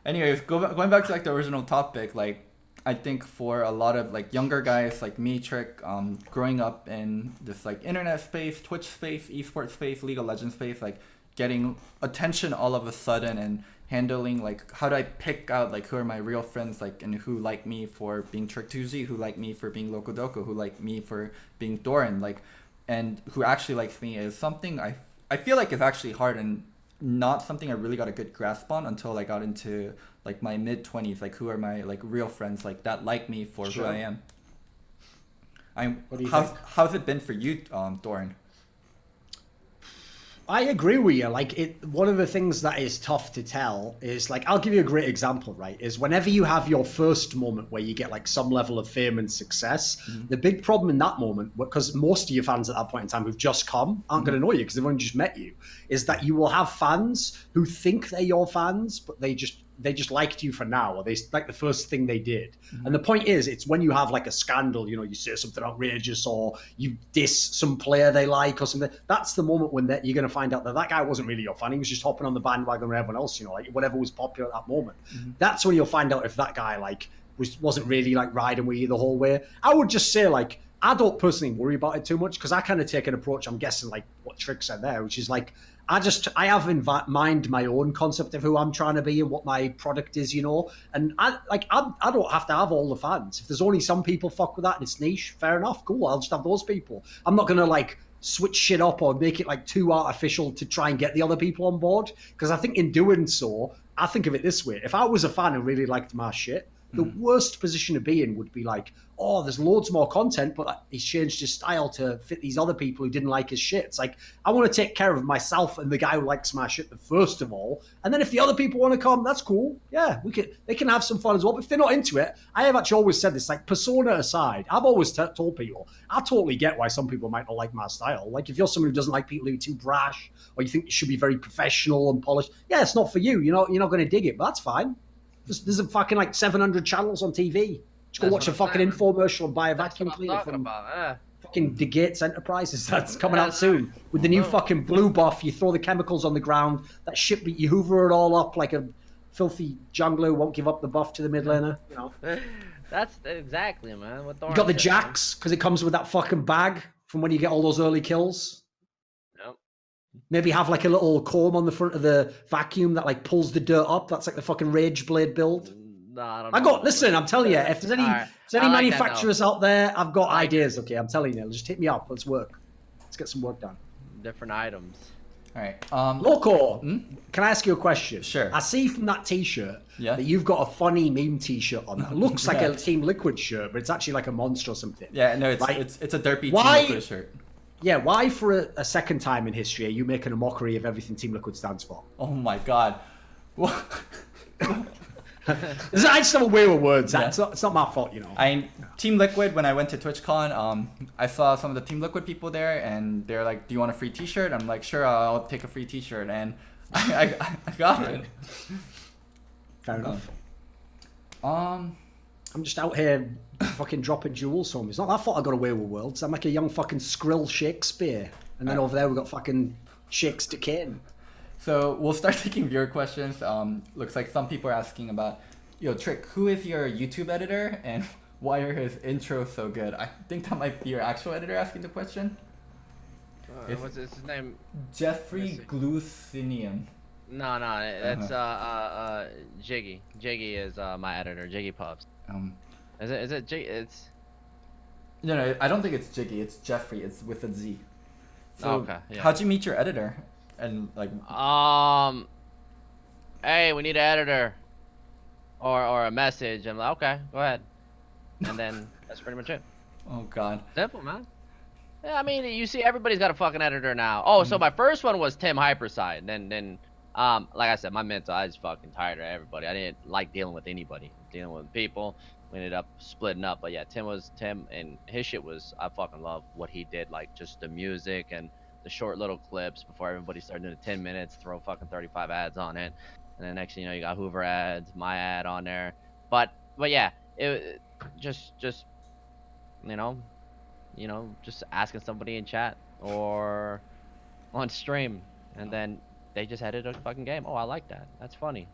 Anyways, going back to like the original topic, like, I think for a lot of like younger guys like me, Trick, growing up in this like internet space, Twitch space, esports space, League of Legends space, like getting attention all of a sudden and handling like, how do I pick out like who are my real friends, like, and who like me for being Trick2G, who like me for being Locodoco, who like me for being Doran, like, and who actually likes me is something I feel like is actually hard and not something I really got a good grasp on until I got into like my mid-20s, like who are my like real friends like that like me for who I am. How's it been for you, Doran? I agree with you. Like, one of the things that is tough to tell is, like, I'll give you a great example, right? Is whenever you have your first moment where you get like some level of fame and success, the big problem in that moment, because most of your fans at that point in time who've just come aren't going to know you because they've only just met you, is that you will have fans who think they're your fans, but they just liked you for now, or they like the first thing they did. And the point is, it's when you have like a scandal, you know, you say something outrageous or you diss some player they like or something. That's the moment when you're going to find out that that guy wasn't really your fan. He was just hopping on the bandwagon with everyone else, you know, like whatever was popular at that moment. That's when you'll find out if that guy like wasn't really like riding with you the whole way. I would just say, like, I don't personally worry about it too much because I kind of take an approach, I'm guessing, like what Trick said there, which is like, I have in mind my own concept of who I'm trying to be and what my product is, you know. And I don't have to have all the fans. If there's only some people fuck with that and it's niche, fair enough, cool. I'll just have those people. I'm not gonna like switch shit up or make it like too artificial to try and get the other people on board. Because I think in doing so, I think of it this way: if I was a fan and really liked my shit, the worst position to be in would be like, oh, there's loads more content, but he's changed his style to fit these other people who didn't like his shit. It's like, I want to take care of myself and the guy who likes my shit the first of all. And then if the other people want to come, that's cool. Yeah, they can have some fun as well. But if they're not into it, I have actually always said this, like, persona aside, I've always told people, I totally get why some people might not like my style. Like, if you're someone who doesn't like people who are too brash, or you think you should be very professional and polished, yeah, it's not for you. You're not going to dig it, but that's fine. There's a fucking like 700 channels on TV. Just go watch a fucking infomercial and buy a vacuum cleaner from fucking De Gates Enterprises. That's coming out soon with the new fucking blue buff. You throw the chemicals on the ground. That shit, you hoover it all up like a filthy jungler who won't give up the buff to the mid laner. You know. That's exactly, man. What you got the Jax because it comes with that fucking bag from when you get all those early kills. Yep. Maybe have like a little comb on the front of the vacuum that like pulls the dirt up. That's like the fucking Rage Blade build. No, I don't know. Listen, I'm telling you, if there's any manufacturers out there, I've got ideas. Okay, I'm telling you, just hit me up. Let's work. Let's get some work done. Different items. All right. Loco, can I ask you a question? Sure. I see from that T-shirt that you've got a funny meme T-shirt on. It looks like a Team Liquid shirt, but it's actually like a monster or something. Yeah, no, it's a derpy Team Liquid shirt. Yeah, why for a second time in history are you making a mockery of everything Team Liquid stands for? Oh my god. What? I just have a way with words. Yeah. It's not my fault, you know. Team Liquid, when I went to TwitchCon, I saw some of the Team Liquid people there, and they're like, "Do you want a free T-shirt?" I'm like, "Sure, I'll take a free T-shirt," and I got it. Fair enough. I'm just out here fucking dropping jewels home. It's not my fault I got away with worlds. I'm like a young fucking Skrill Shakespeare, and then over there we got fucking Shakes Decane. So we'll start taking viewer questions. Looks like some people are asking about, Trick, who is your YouTube editor and why are his intros so good? I think that might be your actual editor asking the question. What's his name? Jeffrey Glucinium. No, that's Jiggy. Jiggy is my editor. Jiggy Puffs. Is it Jiggy? It's no, I don't think it's Jiggy. It's Jeffrey. It's with a Z. So okay. Yeah. How'd you meet your editor? And like, hey, we need an editor, or a message. I'm like, okay, go ahead, and then that's pretty much it. Oh god. Simple, man. Yeah, I mean, you see, everybody's got a fucking editor now. Oh, so my first one was Tim Hyperside. Then, like I said, my mental, I was fucking tired of everybody. I didn't like dealing with anybody, dealing with people. We ended up splitting up, but yeah, Tim, and his shit was, I fucking love what he did, like just the music and the short little clips before everybody started doing 10 minutes, throw fucking 35 ads on it, and then next thing you know, you got Hoover ads, my ad on there. But yeah, it just just asking somebody in chat or on stream, and then they just edited a fucking game. Oh, I like that. That's funny.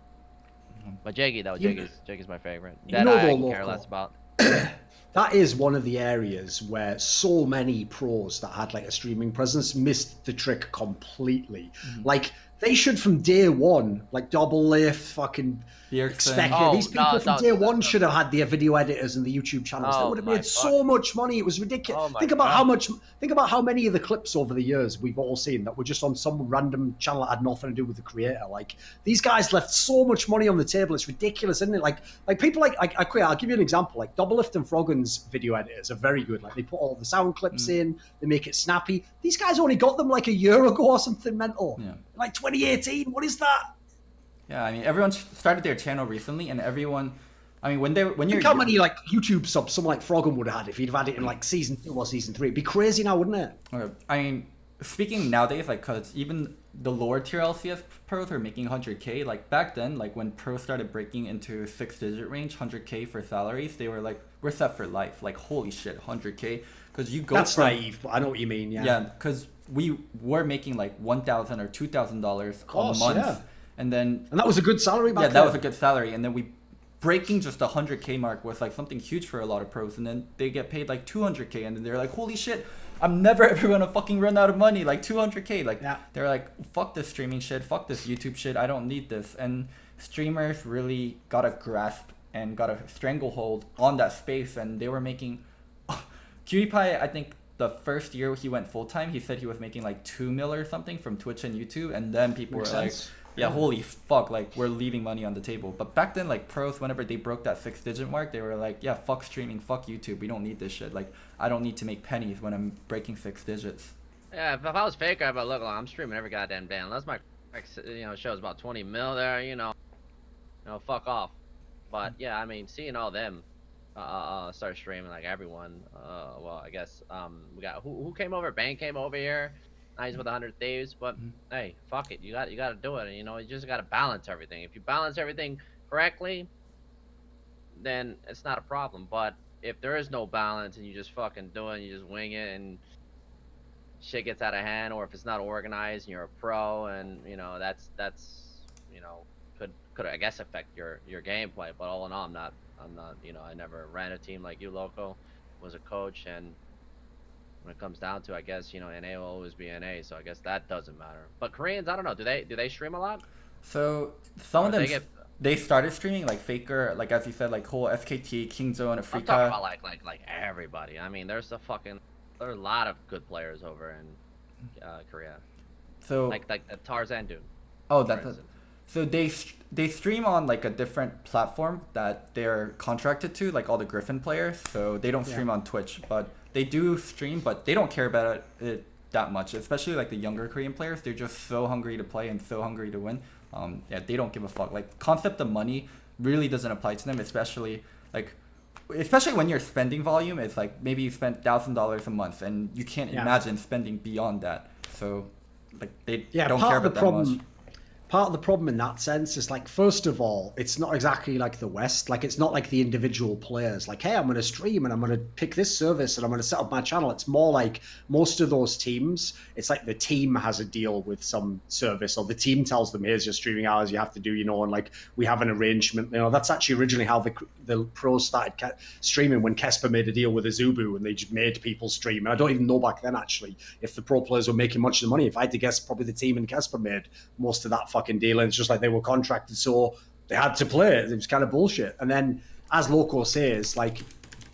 But Jiggy though, Jiggy's my favorite. That I care less about. That is one of the areas where so many pros that had like a streaming presence missed the trick completely. Like They should from day one, like Double Lift, fucking Bjergsen. Expected. Oh, These people no, from no, day no, one no. should have had their video editors and the YouTube channels. They Oh would have my made so much money. It was ridiculous. Oh my think about God. how much. Think about how many of the clips over the years we've all seen that were just on some random channel that had nothing to do with the creator. Like these guys left so much money on the table. It's ridiculous, isn't it? Like people like I'll give you an example. Like Double Lift and Froggen's video editors are very good. Like they put all the sound clips in. They make it snappy. These guys only got them like a year ago or something mental. Yeah. Like 2018. What is that? Yeah, I mean, everyone started their channel recently, and everyone, I mean, when you're Think how many like YouTube subs someone like Froggen would have had if he'd have had it in like season 2 or season 3. It'd be crazy now, wouldn't it? I mean, speaking nowadays, like, cause even the lower tier LCS pros are making 100K. Like back then, like when pros started breaking into 6-digit range, 100K for salaries, they were like, we're set for life. Like, holy shit, 100K. Cause you go. That's naive, but I know what you mean. Yeah. Yeah, cause we were making like $1,000 or $2,000 a month. Yeah. And then And that was a good salary back then. that was a good salary. And then we breaking just 100K mark was like something huge for a lot of pros. And then they get paid like 200K, and then they're like, holy shit, I'm never ever gonna fucking run out of money. Like 200K. Like they're like, fuck this streaming shit, fuck this YouTube shit. I don't need this. And streamers really got a grasp and got a stranglehold on that space, and they were making. PewDiePie, I think the first year he went full time, he said he was making like 2 mil or something from Twitch and YouTube, and then people Makes were sense. like, yeah, holy fuck, like we're leaving money on the table. But back then, like pros, whenever they broke that 6-digit mark, they were like, yeah, fuck streaming, fuck YouTube, we don't need this shit. Like I don't need to make pennies when I'm breaking 6 digits. Yeah, if I was Faker, I'd be like, look, I'm streaming every goddamn day. Unless my show's about 20 mil there, fuck off. But yeah, I mean, seeing all them start streaming, like everyone, well, I guess we got who came over? Bang came over here. Nice with 100 thieves, but hey, fuck it, you got to do it. And, you just got to balance everything. If you balance everything correctly, then it's not a problem. But if there is no balance and you just fucking do it, and you just wing it, and shit gets out of hand, or if it's not organized and you're a pro, and that's could I guess affect your gameplay. But all in all, I'm not I never ran a team like you, Loco. Was a coach, and when it comes down to, I guess, NA will always be NA, so I guess that doesn't matter. But Koreans, I don't know, do they stream a lot? So some of them they they started streaming, like Faker, like as you said, like whole SKT, Kingzone, I'm Africa. talking about like everybody. I mean, there are a lot of good players over in Korea. So Like the Tarzan dude. oh, for that's instance. so they stream on like a different platform that they're contracted to, like all the Griffin players. So they don't stream on Twitch, but they do stream, but they don't care about it that much. Especially like the younger Korean players, they're just so hungry to play and so hungry to win. Yeah, they don't give a fuck. Like concept of money really doesn't apply to them, especially when your spending volume is like maybe you spend $1,000 a month and you can't imagine spending beyond that. So like they don't care about that much. Part of the problem in that sense is, like, first of all, it's not exactly like the West. Like, it's not like the individual players. Like, hey, I'm going to stream and I'm going to pick this service and I'm going to set up my channel. It's more like most of those teams, it's like the team has a deal with some service, or the team tells them, here's your streaming hours you have to do, and like we have an arrangement. That's actually originally how the pros started streaming, when Kesper made a deal with Azubu and they just made people stream. And I don't even know back then, actually, if the pro players were making much of the money. If I had to guess, probably the team and Kesper made most of that fucking deal, and it's just like they were contracted, so they had to play it. It was kind of bullshit. And then, as Loco says, like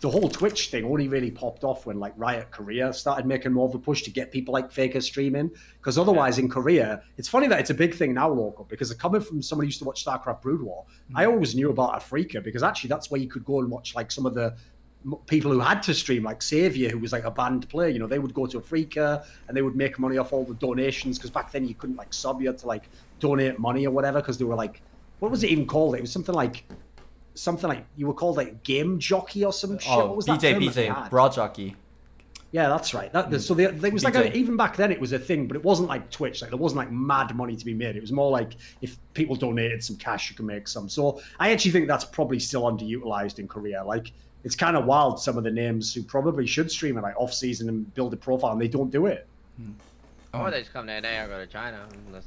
the whole Twitch thing only really popped off when like Riot Korea started making more of a push to get people like Faker streaming, because otherwise in Korea, it's funny that it's a big thing now, Loco, because coming from somebody who used to watch StarCraft Brood War, I always knew about Afrika, because actually that's where you could go and watch like some of the people who had to stream, like Xavier, who was like a banned player. They would go to Afrika and they would make money off all the donations, because back then you couldn't like sub, you had to like donate money or whatever, because they were like, what was it even called? It was something like you were called like game jockey or some shit. What was that term that they had? Broad jockey. Yeah, that's right. So there was like even back then it was a thing, but it wasn't like Twitch. Like there wasn't like mad money to be made. It was more like if people donated some cash, you can make some. So I actually think that's probably still underutilized in Korea. Like it's kind of wild, some of the names who probably should stream it like off season and build a profile, and they don't do it. Or they just come to NA or go to China. Unless,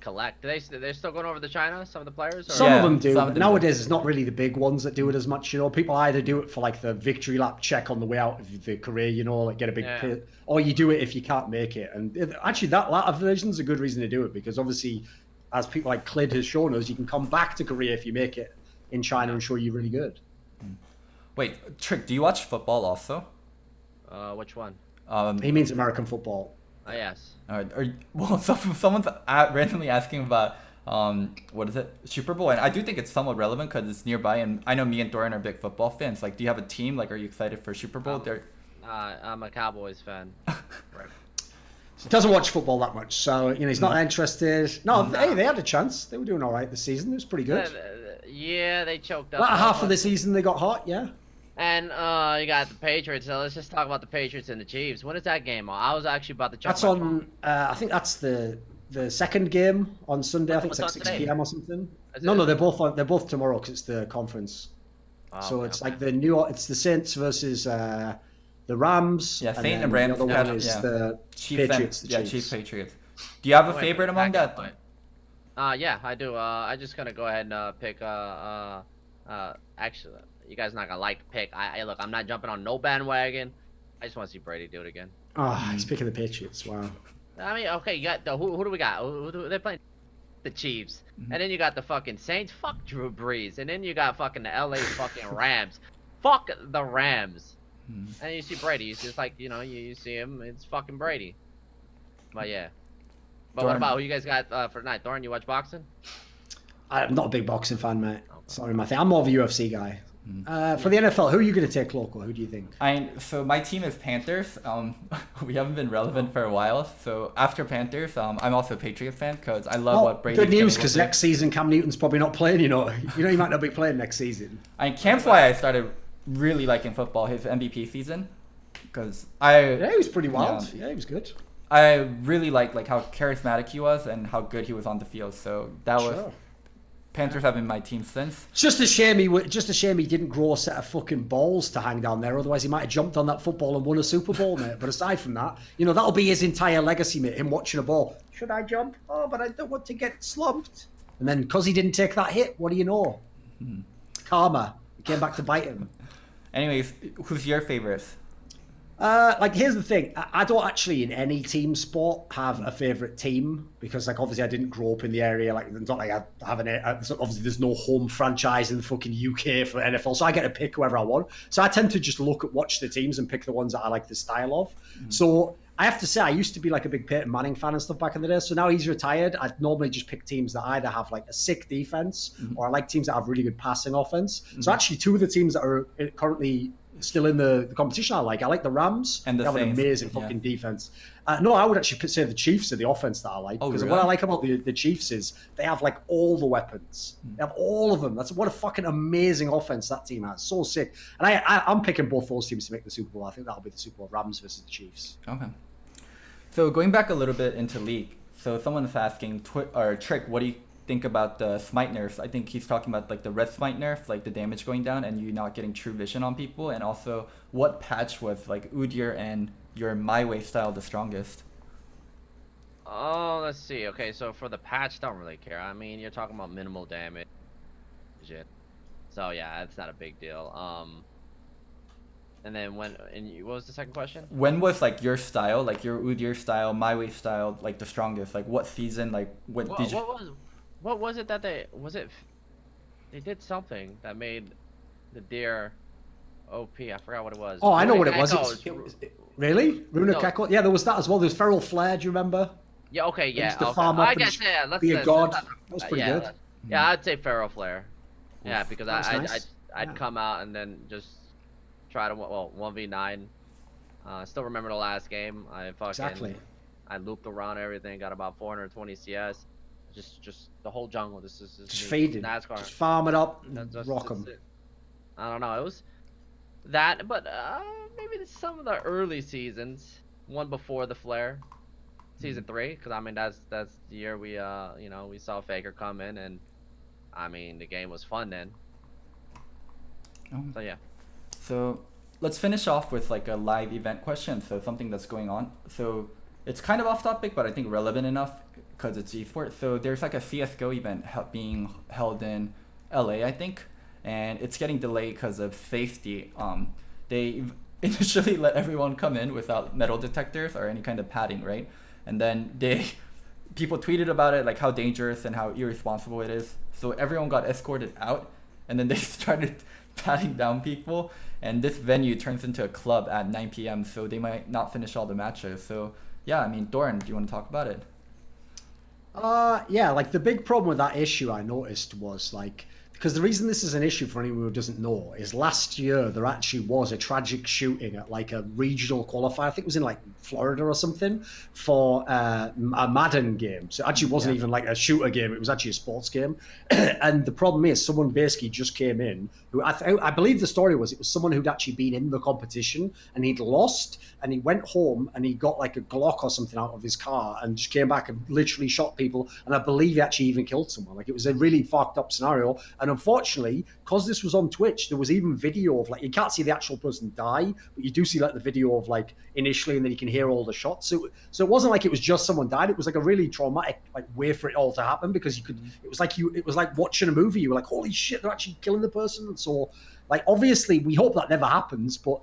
collect. They're still going over to China, some of the players? Or? Some Yeah, of them do. some of But them nowadays, it's not really the big ones that do it as much. You know, people either do it for like the victory lap check on the way out of the career. You know, like get a big, or you do it if you can't make it. And actually, that latter version is a good reason to do it because obviously, as people like Clid has shown us, you can come back to Korea if you make it in China and show you're really good. Wait, Trick, do you watch football also? Which one? He means American football. Oh, yes. Well, someone's randomly asking about what is it, Super Bowl, and I do think it's somewhat relevant because it's nearby, and I know me and Doran are big football fans. Like, do you have a team? Like, are you excited for Super Bowl? I'm a Cowboys fan. Right. He doesn't watch football that much, so you know he's not interested. No, hey, they had a chance. They were doing all right this season. It was pretty good. Yeah, they choked up. About half of the season they got hot, yeah. And you got the Patriots. So let's just talk about the Patriots and the Chiefs. When is that game on? I was actually about to check. That's on. I think that's the second game on Sunday. I think it's like 6 p.m. or something. No, they're both tomorrow because it's the conference. So it's like it's the Saints versus the Rams. Yeah, Saints and Rams. The other one is the Patriots. Chiefs Patriots. Do you have a favorite among that? Yeah, I do. I just gonna go ahead and pick. Actually, you guys are not gonna like the pick. Look, I'm not jumping on no bandwagon. I just want to see Brady do it again. Oh, he's picking the Patriots. Wow. I mean, okay, you got who do we got? They're playing the Chiefs, and then you got the fucking Saints. Fuck Drew Brees, and then you got fucking the LA fucking Rams. Fuck the Rams. And you see Brady. It's just like you see him. It's fucking Brady. But yeah. But what about who you guys got for tonight? Doran, you watch boxing? I'm not a big boxing fan, mate. Sorry, my thing. I'm more of a UFC guy. For the NFL, who are you going to take, Loco? Who do you think? So my team is Panthers. We haven't been relevant for a while. So after Panthers, I'm also a Patriots fan because I love what Brady. Good news, because next season Cam Newton's probably not playing. You know, he might not be playing next season. Cam's why I started really liking football. His MVP season, because he was pretty wild. Yeah, he was good. I really like how charismatic he was and how good he was on the field. So that was. Panthers have been my team since. It's just a shame he didn't grow a set of fucking balls to hang down there. Otherwise, he might have jumped on that football and won a Super Bowl, mate. But aside from that, that'll be his entire legacy, mate. Him watching a ball. Should I jump? Oh, but I don't want to get slumped. And then because he didn't take that hit, what do you know? Karma. It came back to bite him. Anyways, who's your favorite? Here's the thing. I don't actually in any team sport have a favorite team because obviously I didn't grow up in the area. It's not like I have obviously there's no home franchise in the fucking UK for NFL, so I get to pick whoever I want. So I tend to just watch the teams and pick the ones that I like the style of. So I have to say I used to be like a big Peyton Manning fan and stuff back in the day. So now he's retired, I'd normally just pick teams that either have like a sick defense or I like teams that have really good passing offense. So actually two of the teams that are currently still in the competition I like the Rams. And they have an amazing fucking defense. No, I would actually say the Chiefs are the offense that I like. Because what I like about the Chiefs is they have like all the weapons. They have all of them. That's what a fucking amazing offense that team has. So sick. And I'm picking both those teams to make the Super Bowl. I think that'll be the Super Bowl, Rams versus the Chiefs. Okay. So going back a little bit into League. So someone's asking, Trick, what do you think about the smite nerfs? I think he's talking about like the red smite nerf, like the damage going down and you not getting true vision on people, and also what patch was like Udyr and your My Way style the strongest? Oh, let's see. Okay, so for the patch, don't really care. I mean, you're talking about minimal damage. So yeah, it's not a big deal. And then what was the second question? When was like your style, like your Udyr style, My Way style, like the strongest? Like what season? Like what was it that they did something that made the deer OP? I forgot what it was. Oh, I know what it was. Really? Runic Echo? Yeah, there was that as well. There's Feral Flare, do you remember? Yeah, okay, yeah. I guess, yeah, let's be a god. That was pretty good. Yeah, I'd say Feral Flare. Yeah, because I'd come out and then just try to 1v9. I still remember the last game. I looped around everything, got about 420 CS. Just the whole jungle. This is just faded. NASCAR. Just farm it up, rock them. I don't know. It was that, but maybe some of the early seasons, one before the flare, season 3, because I mean that's the year we we saw Faker come in, and I mean the game was fun then. So yeah. So let's finish off with like a live event question. So something that's going on. So it's kind of off topic, but I think relevant enough because it's esports. So there's like a CS:GO event being held in LA, I think, and it's getting delayed because of safety. They initially let everyone come in without metal detectors or any kind of padding, right? And then people tweeted about it, like how dangerous and how irresponsible it is. So everyone got escorted out, and then they started patting down people. And this venue turns into a club at 9 p.m., so they might not finish all the matches. So yeah, I mean, Doran, do you want to talk about it? Yeah, like the big problem with that issue I noticed was like, because the reason this is an issue for anyone who doesn't know is last year there actually was a tragic shooting at like a regional qualifier. I think it was in like Florida or something for a Madden game. So it actually wasn't even like a shooter game. It was actually a sports game. And the problem is someone basically just came in who I believe the story was it was someone who'd actually been in the competition and he'd lost and he went home and he got like a Glock or something out of his car and just came back and literally shot people. And I believe he actually even killed someone. Like it was a really fucked up scenario. And unfortunately, because this was on Twitch, there was even video of like, you can't see the actual person die, but you do see like the video of like initially and then you can hear all the shots. So it wasn't like it was just someone died. It was like a really traumatic like way for it all to happen because it was like watching a movie. You were like, holy shit, they're actually killing the person. So like, obviously we hope that never happens, but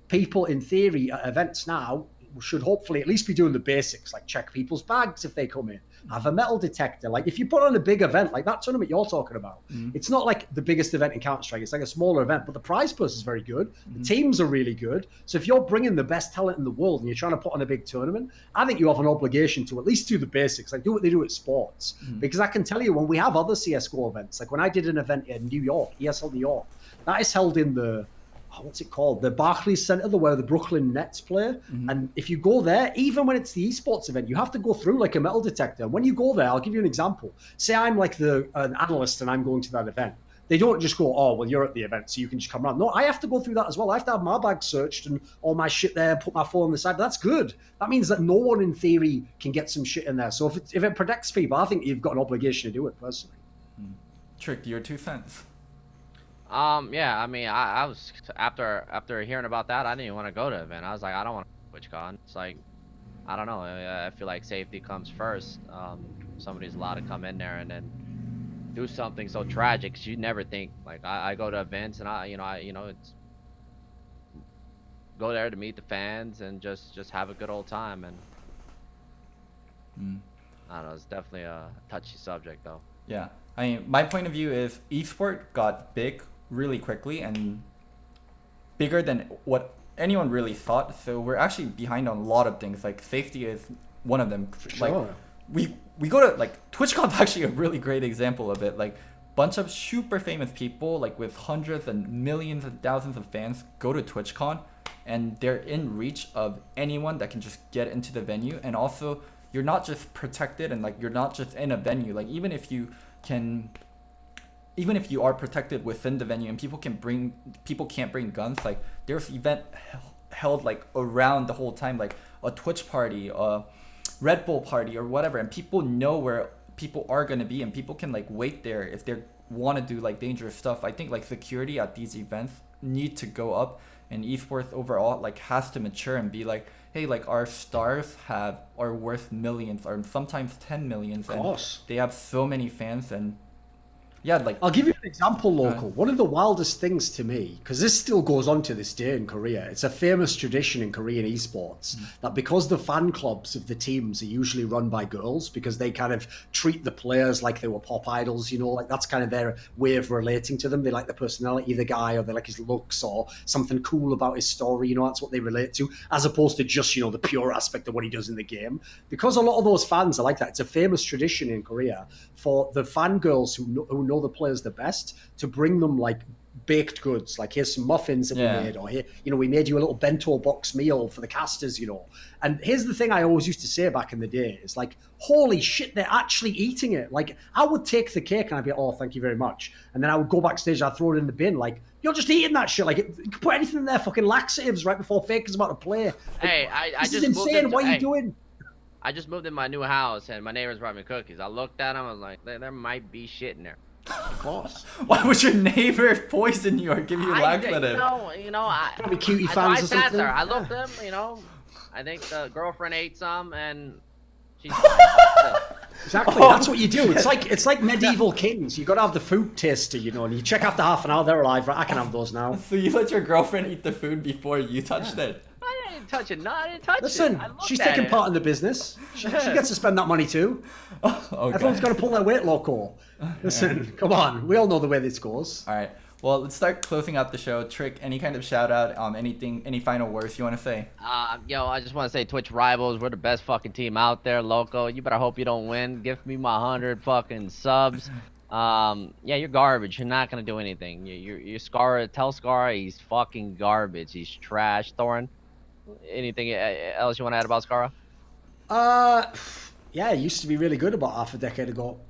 people in theory at events now should hopefully at least be doing the basics, like check people's bags if they come in, have a metal detector. Like if you put on a big event like that tournament you're talking about, it's not like the biggest event in Counter-Strike, it's like a smaller event, but the prize purse is very good, the teams are really good. So if you're bringing the best talent in the world and you're trying to put on a big tournament, I think you have an obligation to at least do the basics, like do what they do at sports. Because I can tell you when we have other CSGO events, like when I did an event in New York, ESL New York, that is held in the what's it called? The Barclays Center, where the Brooklyn Nets play. And if you go there, even when it's the esports event, you have to go through like a metal detector. When you go there, I'll give you an example. Say I'm like an analyst and I'm going to that event. They don't just go, oh, well, you're at the event, so you can just come around. No, I have to go through that as well. I have to have my bag searched and all my shit there, put my phone on the side. But that's good. That means that no one in theory can get some shit in there. So if it protects people, I think you've got an obligation to do it personally. Trick, your 2 cents. Yeah, I mean, I was after hearing about that, I didn't even want to go to the event. I was like, I don't want to TwitchCon. It's like, I don't know. I feel like safety comes first. Somebody's allowed to come in there and then do something so tragic. 'Cause you never think. Like I go to events and it's go there to meet the fans and just have a good old time. And I don't know. It's definitely a touchy subject though. Yeah, I mean, my point of view is esport got big really quickly and bigger than what anyone really thought. So we're actually behind on a lot of things. Like safety is one of them. Sure. Like we go to like TwitchCon's actually a really great example of it. Like bunch of super famous people like with hundreds and millions and thousands of fans go to TwitchCon and they're in reach of anyone that can just get into the venue. And also you're not just protected and like you're not just in a venue. Like even if you are protected within the venue and people can't bring guns, like there's event held like around the whole time, like a Twitch party, a Red Bull party or whatever, and people know where people are going to be and people can like wait there if they want to do like dangerous stuff. I think like security at these events need to go up, and esports overall like has to mature and be like, hey, like our stars are worth millions or sometimes 10 millions, and they have so many fans. And yeah, like I'll give you an example, Loco. One of the wildest things to me, because this still goes on to this day in Korea, it's a famous tradition in Korean esports that because the fan clubs of the teams are usually run by girls, because they kind of treat the players like they were pop idols, you know, like that's kind of their way of relating to them. They like the personality of the guy, or they like his looks, or something cool about his story, you know, that's what they relate to, as opposed to just, you know, the pure aspect of what he does in the game. Because a lot of those fans are like that, it's a famous tradition in Korea for the fangirls who know the players the best to bring them like baked goods, like here's some muffins that we made, or here, you know, we made you a little bento box meal for the casters, you know. And here's the thing I always used to say back in the day, is like, holy shit, they're actually eating it. Like I would take the cake and I'd be, oh, thank you very much, and then I would go backstage, I'd throw it in the bin, like, you're just eating that shit. Like, you can put anything in there, fucking laxatives right before Faker's about to play. Hey, this is insane. What are you doing? I just moved in my new house and my neighbors brought me cookies. I looked at them, I was like, there might be shit in there. Of course. Why would your neighbor poison you or give you laxative? You know, Probably cutie fans or something. I looked at them, you know, I think the girlfriend ate some and she's fine. Still. Exactly. That's what you do. It's like medieval kings. You got to have the food taster, you know, and you check after half an hour they're alive. Right, I can have those now. So you let your girlfriend eat the food before you touched it? I didn't touch it. No, I didn't touch Listen, it. she's taking part in the business. She gets to spend that money too. Okay. Everyone's got to pull their weight, Loco. Listen, come on. We all know the way this goes. All right. Well, let's start closing out the show. Trick, any kind of shout out, anything, any final words you want to say? Yo, I just want to say Twitch rivals, we're the best fucking team out there. Loco, you better hope you don't win. Give me my 100 fucking subs. Yeah, you're garbage. You're not gonna do anything. You're Scar. Tell Scar he's fucking garbage. He's trash. Thorin, anything else you want to add about Scar? Yeah, he used to be really good about half a decade ago.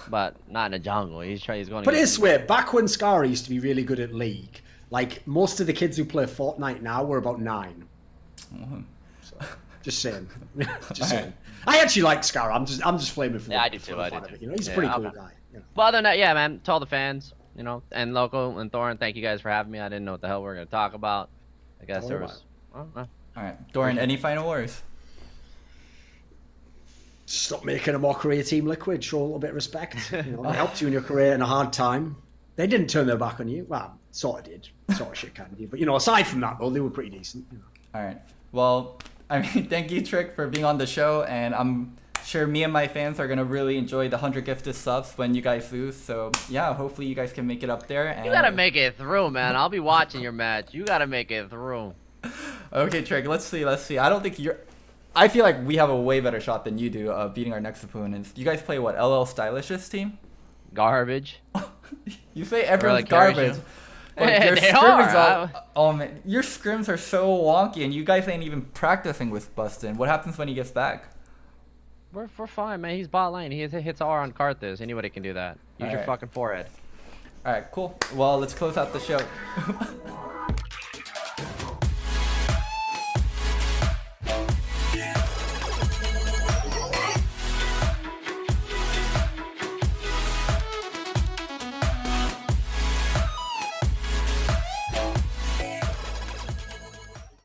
But not in the jungle. He's going to. But this way, back when Scar used to be really good at League, like most of the kids who play Fortnite now were about 9. So, just saying. Just saying. I actually like Scar. I'm just flaming for. Yeah, I do for too. the I fun do of it, too. you know, he's a Yeah, pretty cool okay. guy. You know. But other than that, yeah, man. To all the fans, you know, and Loco and Thorin, thank you guys for having me. I didn't know what the hell we were gonna talk about. I guess Don't there worry was. All right, Doran, any final words? Stop making a mockery of Team Liquid. Show a little bit of respect. You know, they helped you in your career in a hard time. They didn't turn their back on you. Well, sort of did. Sort of shit kind of did. But, you know, aside from that, though, they were pretty decent. You know. All right. Well, I mean, thank you, Trick, for being on the show, and I'm sure me and my fans are gonna really enjoy the 100 gifted subs when you guys lose. So yeah, hopefully you guys can make it up there. And... You gotta make it through, man. I'll be watching your match. You gotta make it through. Okay, Trick. Let's see. I don't think you're. I feel like we have a way better shot than you do of beating our next opponents. You guys play what? LL Stylish's team? Garbage. You say everyone's Really garbage. you. But your They scrims are. oh man, your scrims are so wonky, and you guys ain't even practicing with Bustin. What happens when he gets back? We're fine, man. He's bot lane. He hits R on Karthus. Anybody can do that. Use your Alright. fucking forehead. All right, cool. Well, let's close out the show.